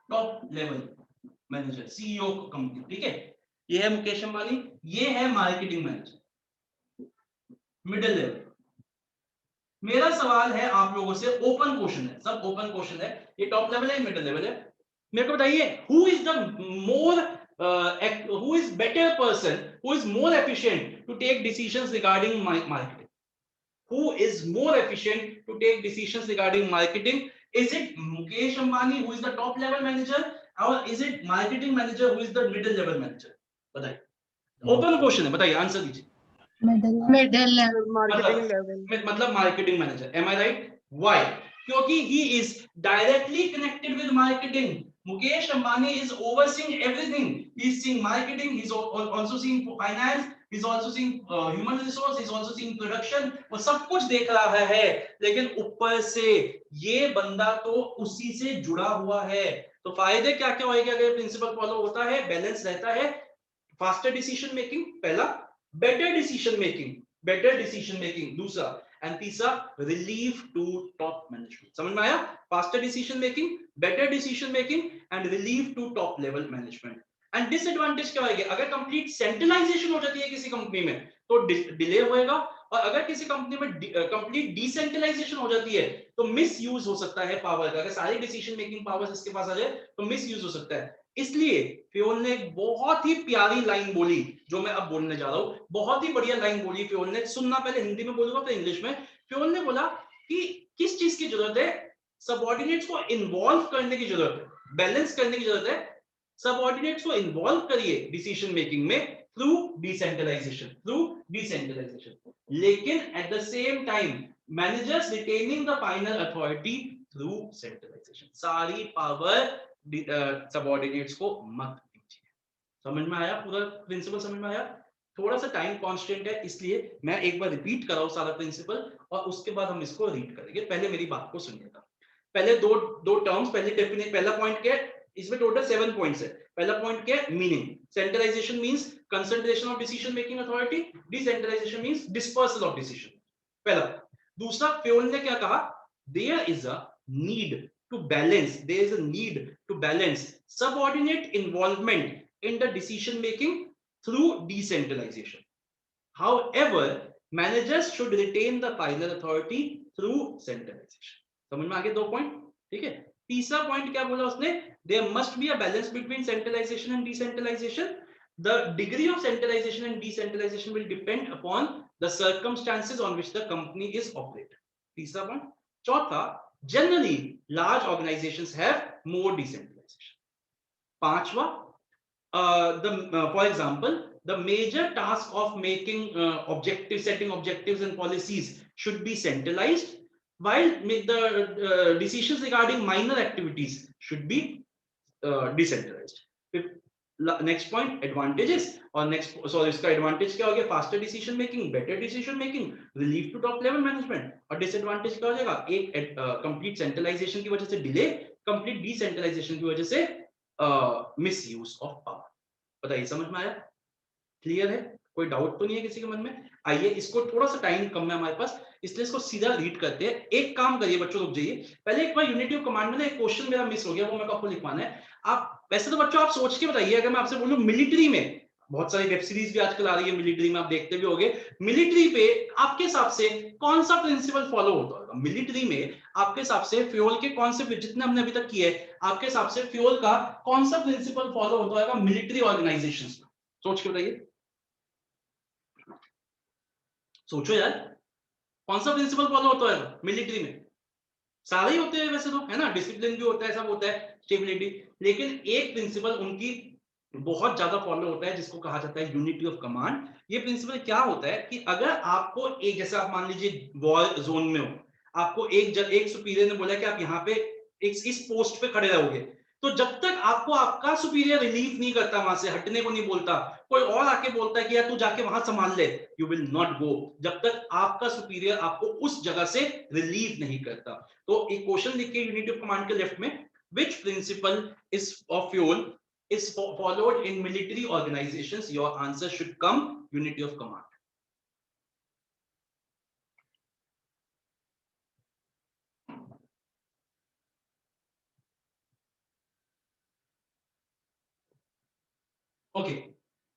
top level manager, CEO company, ठीक है। ये है मुकेश अंबानी, ये है मार्केटिंग मैनेजर, मिडिल लेवल। मेरा सवाल है आप लोगों से, ओपन क्वेश्चन है, सब ओपन क्वेश्चन है, ये टॉप लेवल है, मिडिल लेवल है। मेरे को बताइए, who is the more who is better person, who is more efficient to take decisions regarding marketing? Who is more efficient to take decisions regarding marketing? Is it Mukesh Ambani, who is the top level manager, or is it marketing manager, who is the middle level manager? बताइए, open question है, बताइए, answer दीजिए। Middle marketing level, मतलब marketing manager, am I right? Why? क्योंकि he is directly connected with marketing. Mukesh Ambani is overseeing everything. He's seeing marketing, he's also seeing finance, he's also seeing human resource, he's also seeing production. वो सब कुछ देख रहा है, लेकिन ऊपर से ये बंदा तो उसी से जुड़ा हुआ है। तो फायदे क्या क्या होंगे अगर प्रिंसिपल फॉलो होता है? बैलेंस रहता है, फास्टर डिसीजन मेकिंग पहला, बेटर डिसीजन मेकिंग दूसरा, एंड तीसरा रिलीफ टू टॉप मैनेजमेंट। समझ में आया? Faster decision making, better decision making and relief to top level management. And disadvantage क्या होगा? अगर कंप्लीट सेंट्रलाइजेशन हो जाती है किसी कंपनी में तो डिले होएगा, और अगर किसी कंपनी में कंप्लीट डिसेंट्रलाइजेशन हो जाती है तो मिस यूज हो सकता है पावर का। अगर सारी डिसीजन मेकिंग पावर्स इसके पास आ जाए तो मिस यूज हो सकता है। इसलिए फियोल ने एक बहुत ही प्यारी लाइन बोली जो मैं अब बोलने जा रहा हूं, बहुत ही बढ़िया लाइन बोली फियोल ने। सुनना, पहले हिंदी में बोलूंगा फिर इंग्लिश में। फियोल ने बोला कि किस चीज की जरूरत है? सबऑर्डिनेट्स को इन्वॉल्व करने की जरूरत है, बैलेंस करने की जरूरत है। सबऑर्डिनेट्स को इन्वॉल्व करिए डिसीजन मेकिंग में थ्रू डिसेंट्रलाइजेशन, लेकिन at the same time managers retaining the final authority through centralization. सारी पावर सबऑर्डिनेट्स को मत दीजिए। समझ में आया? पूरा प्रिंसिपल समझ में आया? थोड़ा सा टाइम कांस्टेंट है, इसलिए मैं एक बार रिपीट कर रहा हूं सारा प्रिंसिपल, और उसके बाद हम इसको रीड करेंगे। पहले मेरी बात को सुनिएगा। पहले दो टर्म्स, पहले डेफिनेट, पहला पॉइंट क्या है? इसमें टोटल 7 पॉइंट्स है। पहला पॉइंट क्या है? Meaning. Centralization means concentration of decision making authority, decentralization means dispersal of decision. पहला। दूसरा, फियोल ने क्या कहा? There is a need to balance, there is a need to balance subordinate involvement in the decision making through decentralization. However, managers should retain the final authority through centralization. समझ में आ गए 2 point? ठीक है। तीसरा point क्या बोला उसने? There must be a balance between centralization and decentralization. The degree of centralization and decentralization will depend upon the circumstances on which the company is operated. तीसरा पॉइंट। चौथा, generally large organizations have more decentralization. पांचवा, for example, the major task of making setting objectives and policies should be centralized, while the decisions regarding minor activities should be decentralized. Next point, advantages, और इसका advantage क्या हो गया? Faster decision making, better decision making, relief to top level management. और disadvantage क्या हो जाएगा? एक कंप्लीट सेंट्रलाइजेशन की वजह से डिले, कंप्लीट डिसेंट्रलाइजेशन की वजह से मिस यूज ऑफ पावर। बताइए, समझ में आया? क्लियर है? कोई डाउट तो नहीं है किसी के मन में? आइए, इसको थोड़ा सा टाइम कम है हमारे पास, इसलिए इसको सीधा रीड करते हैं। एक काम करिए बच्चों, रुक जाइए। पहले एक बार यूनिटी ऑफ कमांड में ना एक क्वेश्चन मेरा मिस हो गया, वो मेरे को आपको लिखवाना है। आप वैसे तो बच्चों आप सोच के बताइए, अगर मैं आपसे बोलूं मिलिट्री में, बहुत सारी वेब सीरीज भी आजकल आ रही है मिलिट्री में, आप देखते भी होंगे। मिलिट्री पे आपके हिसाब से कौन सा प्रिंसिपल फॉलो होता होगा? मिलिट्री में आपके हिसाब से फ्यूल के कॉन्सेप्ट जितने हमने अभी तक किए, आपके हिसाब से फ्यूल का कौन सा प्रिंसिपल फॉलो होता होगा मिलिट्री ऑर्गेनाइजेशंस में? सोच के बताइए, सोचो यार, कौन सा प्रिंसिपल फॉलो होता है मिलिट्री में? सारे ही होते हैं वैसे तो, है ना, डिसिप्लिन भी होता है, सब होता है, स्टेबिलिटी, लेकिन एक प्रिंसिपल उनकी बहुत ज्यादा फॉलो होता है जिसको कहा जाता है यूनिटी ऑफ कमांड। ये प्रिंसिपल क्या होता है कि अगर आपको एक, जैसे आप मान लीजिए वॉर जोन में हो, आपको एक सुपीरियर ने बोला कि आप यहाँ पे इस पोस्ट पे खड़े रहोगे, तो जब तक आपको आपका सुपीरियर रिलीव नहीं करता, वहां से हटने को नहीं बोलता, कोई और आके बोलता है कि यार तू जाके वहां संभाल ले, यू विल नॉट गो, जब तक आपका सुपीरियर आपको उस जगह से रिलीव नहीं करता। तो एक क्वेश्चन लिखिए यूनिटी ऑफ कमांड के लेफ्ट में, which principle is of Fayol is followed in military organizations? Your answer should come unity of command. Okay,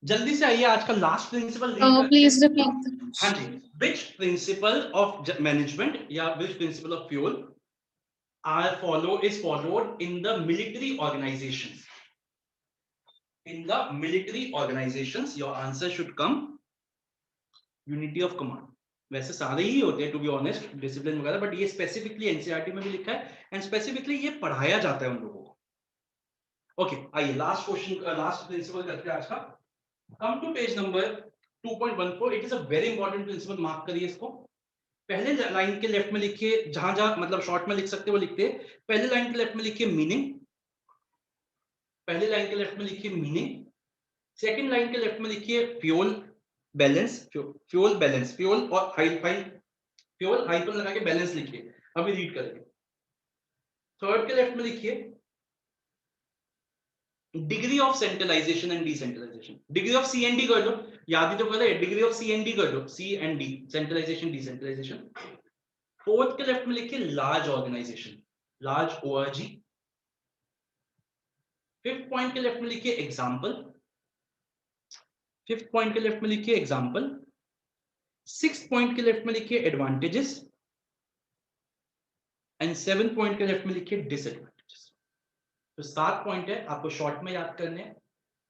जल्दी से आइए, आज का लास्ट प्रिंसिपल प्लीज रिपीट। हाँ जी, which principle of management या which principle of fuel is followed in the military organizations? In the military organizations, your answer should come unity of command. वैसे सारे ही होते हैं टू बी ऑनेस्ट, डिसिप्लिन वगैरह, but ये specifically NCERT में भी लिखा है एंड स्पेसिफिकली ये पढ़ाया जाता है उन लोगों को। ओके, आइए लास्ट क्वेश्चन, लास्ट प्रिंसिपल करते हैं आज का। Come to page number 2.14। It is a very important principle, mark करिए इसको। पहले लाइन के लेफ्ट में लिखिए, जहां जहां मतलब शॉर्ट में लिख सकते हो लिखते हैं। पहले लाइन के लेफ्ट में लिखिए मीनिंग, पहले लाइन के लेफ्ट में लिखिए मीनिंग। सेकंड लाइन के लेफ्ट में लिखिए fuel balance, fuel balance, fuel और फ्यूल हाइफन लगा के बैलेंस लिखिए, अभी रीड करेंगे। थर्ड के लेफ्ट में लिखिए degree of centralisation and decentralisation, degree of C and D कर दो, याद ही तो कर रहे, degree of C and D कर दो, C and D, centralisation decentralisation. Fourth के लेफ्ट में लिखिए large organisation, large ORG. Fifth point के लेफ्ट में लिखिए एग्जांपल, फिफ्थ पॉइंट के लेफ्ट में लिखिए एग्जांपल। सिक्स्थ पॉइंट के लेफ्ट में लिखिए एडवांटेजेस एंड सेवेंथ पॉइंट के लेफ्ट में लिखिए डिसएडवांटेजेस। तो 7 पॉइंट है, आपको शॉर्ट में याद करने हैं।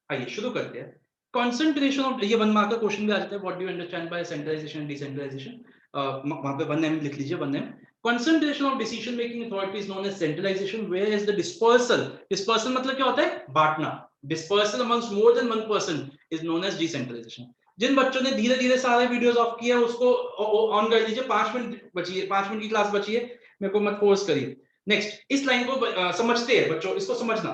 आइए शुरू करते हैं। कंसंट्रेशन ऑफ, ये 1 मार्क का क्वेश्चन भी आ जाता है, what do you understand by centralization and decentralization, वहां पे 1 नेम लिख लीजिए, 1 name. Concentration of decision making authority is known as centralization, where is the dispersal, dispersal मतलब क्या होता है, बांटना, dispersal amongst more than 1 person is known as decentralization. जिन बच्चों ने धीरे धीरे सारे वीडियोस ऑफ किए उसको ऑन कर लीजिए, 5 मिनट बची है, 5 मिनट की क्लास बची है, मेरे को मत फोर्स करिए। नेक्स्ट, इस लाइन को समझते हैं बच्चों, इसको समझना,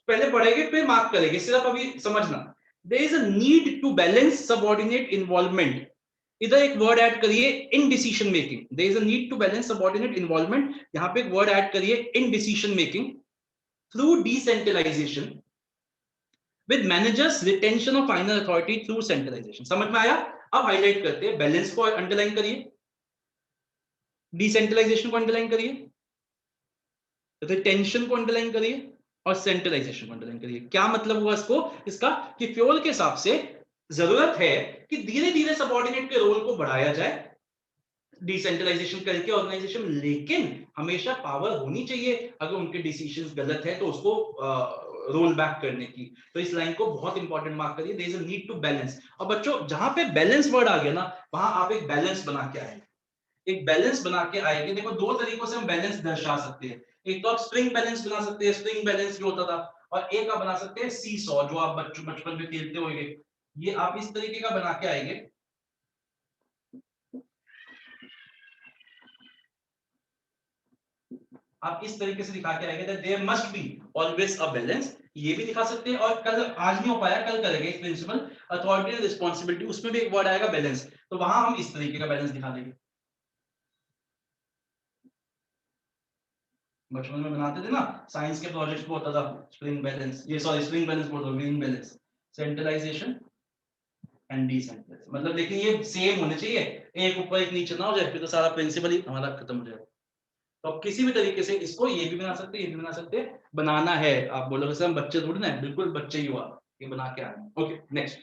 पहले पढ़ेंगे फिर मार्क करेंगे, सिर्फ अभी समझना। There is a need to balance subordinate involvement. इधर एक वर्ड ऐड करिए in decision making, there is a need to balance subordinate involvement, यहां पे एक वर्ड ऐड करिए in decision making through decentralization with managers retention of final authority through centralization। समझ में आया? अब हाईलाइट करते हैं, बैलेंस को अंडरलाइन करिए, डिसेंट्रलाइजेशन को अंडरलाइन करिए, रिटेंशन को अंडरलाइन करिए और सेंट्रलाइजेशन को अंडरलाइन करिए। क्या मतलब हुआ इसको, इसका कि फ्यूल के हिसाब से जरूरत है कि धीरे धीरे सबऑर्डिनेट के रोल को बढ़ाया जाए डिसेंट्रलाइजेशन करके ऑर्गेनाइजेशन, लेकिन हमेशा पावर होनी चाहिए अगर उनके डिसीजंस गलत है तो उसको रोल बैक करने की। तो इस लाइन को बहुत इंपॉर्टेंट मार्क करिए, there is a need to balance. और बच्चों जहां पे बैलेंस वर्ड आ गया ना, वहां आप एक बैलेंस बना के आएंगे, एक बैलेंस बना के आएंगे। देखो 2 तरीकों से हम बैलेंस दर्शा सकते हैं, एक तो आप स्प्रिंग बैलेंस बना सकते हैं, स्प्रिंग बैलेंस जो होता था, और एक आप बना सकते हैं सी सॉ, जो आप बचपन में खेलते होंगे, ये आप इस तरीके का बना के आएंगे। आप इस तरीके से दिखा के आएंगे that there must be always a balance, ये भी दिखा सकते हैं। और कल, आज नहीं हो पाया, कल करेंगे प्रिंसिपल अथॉरिटी एंड रिस्पांसिबिलिटी, उसमें भी एक वर्ड आएगा बैलेंस, तो वहां हम इस तरीके का बैलेंस दिखा देंगे। बचपन में बनाते थे ना, साइंस के प्रोजेक्ट में होता था स्प्रिंग बैलेंस, ये सॉरी स्प्रिंग बैलेंस बोल रहा हूं, green balance, centralization and decentralization. मतलब देखिए ये सेम होने चाहिए, एक ऊपर एक नीचे ना हो जाए, फिर तो सारा प्रिंसिपल ही हमारा खत्म हो जाएगा। तो आप किसी भी तरीके से इसको ये भी बना सकते हैं, ये भी बना सकते हैं, बनाना है। आप बोलोगे सर हम बच्चे थोड़ी ना है, बिल्कुल बच्चे ही हुआ, ये बना के आए। ओके नेक्स्ट,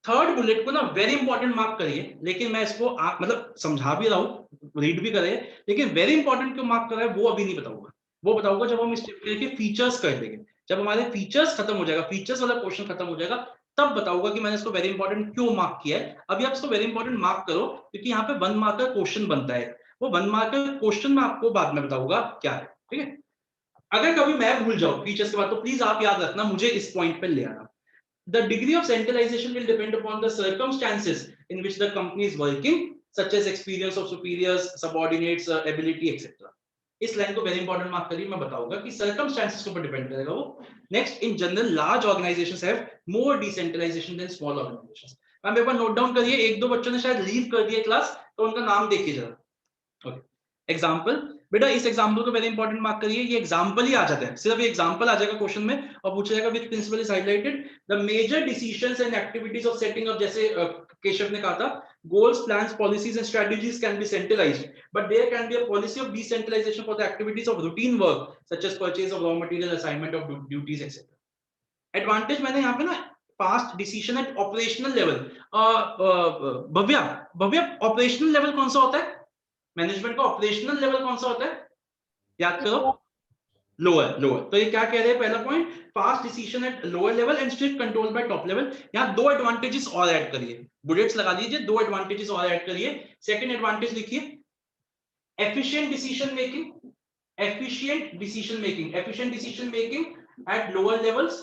थर्ड बुलेट को ना वेरी इंपॉर्टेंट मार्क करिए, लेकिन मैं इसको मतलब समझा भी रहा हूँ, रीड भी करे, लेकिन वेरी इंपॉर्टेंट क्यों मार्क कर रहा है वो अभी नहीं बताऊंगा, वो बताऊंगा जब हम इस चैप्टर के फीचर्स कर देंगे, जब हमारे फीचर्स खत्म हो जाएगा, फीचर्स वाला क्वेश्चन खत्म हो जाएगा, तब बताऊंगा कि मैंने इसको वेरी इंपॉर्टेंट क्यों मार्क किया है। अभी आप इसको वेरी इंपॉर्टेंट मार्क करो, क्योंकि यहाँ पे 1 मार्क का क्वेश्चन बनता है, वो 1 मार्क का क्वेश्चन मैं आपको बाद में बताऊंगा क्या है, ठीक है। अगर कभी मैं भूल जाऊं फीचर्स के बाद, तो प्लीज आप याद रखना, मुझे इस पॉइंट पे ले आना। The degree of centralization will depend upon the circumstances in which the company is working, such as experience of superiors, subordinates, ability, etc. इस लाइन को वेरी इंपॉर्टेंट मार्क करिए, मैं बताऊंगा कि सर्कमस्टेंसेस के ऊपर डिपेंड करेगा वो। Next, in general large organizations have more decentralization than small organizations. Ma'am एक बार नोट डाउन करिए, 1-2 बच्चों ने शायद लीव कर दिया क्लास, तो उनका नाम देखिए जरा। ओके, एग्जांपल, बेटा इस एग्जांपल को वेरी इंपॉर्टेंट मार्क करिए, ये एग्जांपल ही आ जाता है, सिर्फ ये एग्जांपल आ जाएगा क्वेश्चन में और पूछा जाएगा which principle is highlighted the major decisions and activities of setting up, जैसे केशव ने कहा था goals plans policies and strategies can be centralized but there can be a policy of decentralization for the activities of routine work such as purchase of raw material, assignment of duties etcetera. Advantage मैंने यहाँ पे ना fast decision at operational level, Bhavya operational level कौन सा होता है, management का operational level कौन सा होता है, याद करो, लोअर। तो ये क्या कह रहे हैं, पहला point fast decision eight lower level and strict control by top level. यहां 2 एडवांटेजेस और ऐड करिए, बुलेट्स लगा दीजिए, 2 एडवांटेजेस और ऐड करिए। सेकंड एडवांटेज लिखिए efficient decision making, efficient decision making at lower levels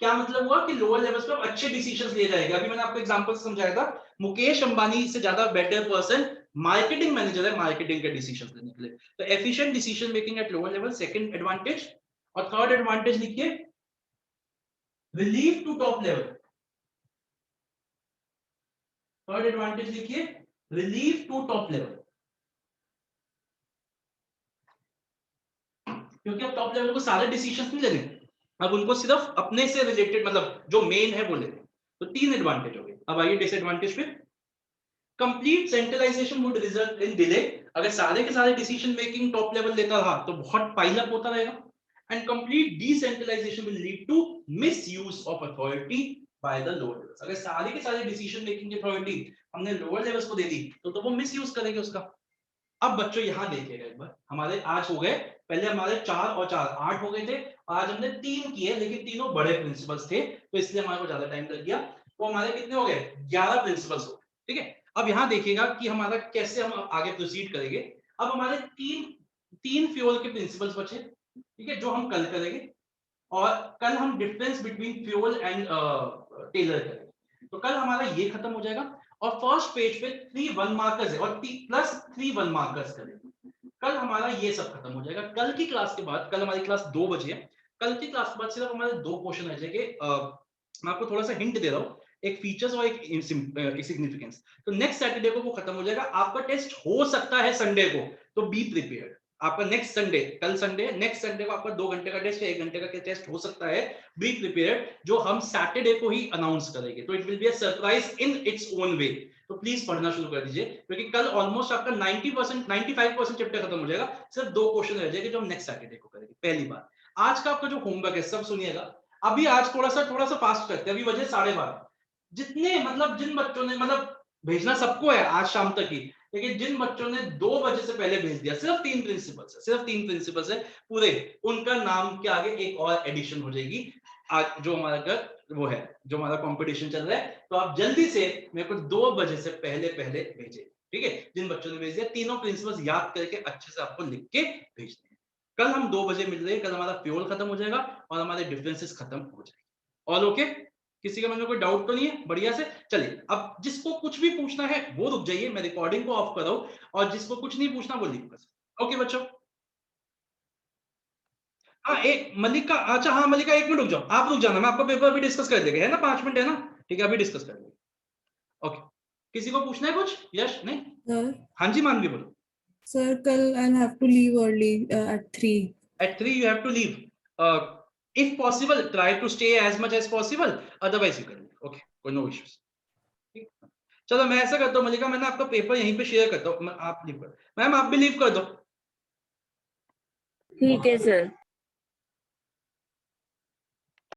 क्या मतलब हुआ कि लोअर लेवल्स पे अच्छे डिसीजंस ले जाएगा। अभी मैंने आपको एग्जांपल से समझाया था, मुकेश अंबानी से ज्यादा बेटर पर्सन मार्केटिंग मैनेजर है मार्केटिंग के डिसीजंस लेने के लिए। तो efficient decision making at lower level, second advantage. और थर्ड एडवांटेज लिखिए, relief to top level. Third advantage लिखिए, रिलीफ टू टॉप लेवल। क्योंकि अब टॉप लेवल को सारे डिसीजंस नहीं लेने, अब उनको सिर्फ अपने से रिलेटेड मतलब जो मेन है वो लेने। तो 3 एडवांटेज हो गए। अब आइए डिसएडवांटेज पे। Complete centralization would result in delay. अगर सारे के सारे डिसीजन मेकिंग टॉप लेवल लेता रहा तो बहुत पाइल अप होता रहेगा। And complete decentralization will lead to misuse of authority by the lower levels. अगर सारे के सारे डिसीजन मेकिंग की अथॉरिटी हमने लोअर लेवल्स को दे दी तो वो मिसयूज करेंगे उसका। अब बच्चों यहां देखिएगा एक बार, हमारे आज हो गए, पहले हमारे 4 और 4 8 हो गए थे, आज हमने 3 किए, लेकिन तीनों बड़े प्रिंसिपल्स थे तो इसलिए हमारे को ज्यादा टाइम लग गया। तो हमारे कितने हो गए? 11 प्रिंसिपल्स हो गए। ठीक है, अब यहां देखिएगा कि हमारा कैसे हम आगे प्रोसीड करेंगे। अब हमारे तीन फ्यूल के प्रिंसिपल्स बचे, ठीक है, जो हम कल करेंगे। और कल हम difference between Fayol and Taylor करेंगे। तो कल हमारा ये खत्म हो जाएगा और फर्स्ट पेज पे 3 1 मार्कर्स है और प्लस 3 1 मार्कर्स करेंगे। कल हमारा ये सब खत्म हो जाएगा। कल की क्लास के बाद, कल हमारी क्लास 2 बजे है, कल की क्लास के बाद सिर्फ हमारे 2 क्वेश्चन रह जाएंगे। मैं आपको थोड़ा सा हिंट दे रहा हूँ, एक फीचर्स और एक सिग्निफिकेंस। तो नेक्स्ट सैटरडे को वो खत्म हो जाएगा। आपका टेस्ट हो सकता है संडे को, तो बी प्रिपेयर्ड। आपका नेक्स्ट संडे, कल संडे, नेक्स्ट संडे को आपका 2 घंटे का टेस्ट या 1 घंटे का टेस्ट हो सकता है। बी प्रिपेयर्ड, जो हम सैटरडे को ही अनाउंस करेंगे। तो it will be a surprise in its own way. तो प्लीज पढ़ना शुरू कर दीजिए, क्योंकि कल ऑलमोस्ट आपका 90% 95% चैप्टर खत्म हो जाएगा। सिर्फ 2 क्वेश्चन रह जाएंगे जो हम नेक्स्ट सैटरडे को करेंगे। पहली बात, आज का आपका जो होमवर्क है सब सुनिएगा। अभी आज थोड़ा सा फास्ट करते हैं, अभी बजे 12:30। जितने मतलब जिन बच्चों ने मतलब भेजना सबको है आज शाम तक ही, लेकिन जिन बच्चों ने 2 बजे से पहले भेज दिया, सिर्फ 3 प्रिंसिपल्स है पूरे, उनका नाम के आगे एक और एडिशन हो जाएगी। आज जो हमारा वो है, जो हमारा कंपटीशन चल रहा है, तो आप जल्दी से मेरे को 2 बजे से पहले भेजें। ठीक है, जिन बच्चों ने भेज दिया, तीनों प्रिंसिपल्स याद करके अच्छे से आपको लिख के भेजने हैं। कल हम 2 बजे मिल रहे हैं। कल हमारा फ्यूल खत्म हो जाएगा और हमारे डिफरेंसेस खत्म हो जाएंगे। All okay? किसी का मन में कोई डाउट तो नहीं है? बढ़िया से चलिए। अब जिसको कुछ भी पूछना है वो रुक जाइए, मैं रिकॉर्डिंग को ऑफ कर रहा हूं, और जिसको कुछ नहीं पूछना वो लीव कर। ओके बच्चों? हाँ, एक मलिका, अच्छा हाँ मलिका 1 मिनट रुक जाओ, आप रुक जाना, मैं आपका पेपर भी डिस्कस कर देंगे, है ना? 5 मिनट है ना? ठीक है, अभी डिस्कस कर लेंगे। ओके, किसी को पूछना है कुछ? यश? नहीं? Sir, हाँ जी मानवी बोलो। sir, kal I'll have to leave early at 3. At 3 you have to leave. If possible, try to stay as much as possible. Otherwise you can leave. Okay, कोई no issues. ठीक? चलो मैं ऐसा करता हूँ मलिका, मैंने आपका पेपर यहीं पे शेयर करता हूँ, आप लीव कर, मैम आप भी लीव कर दो। ठीक है सर।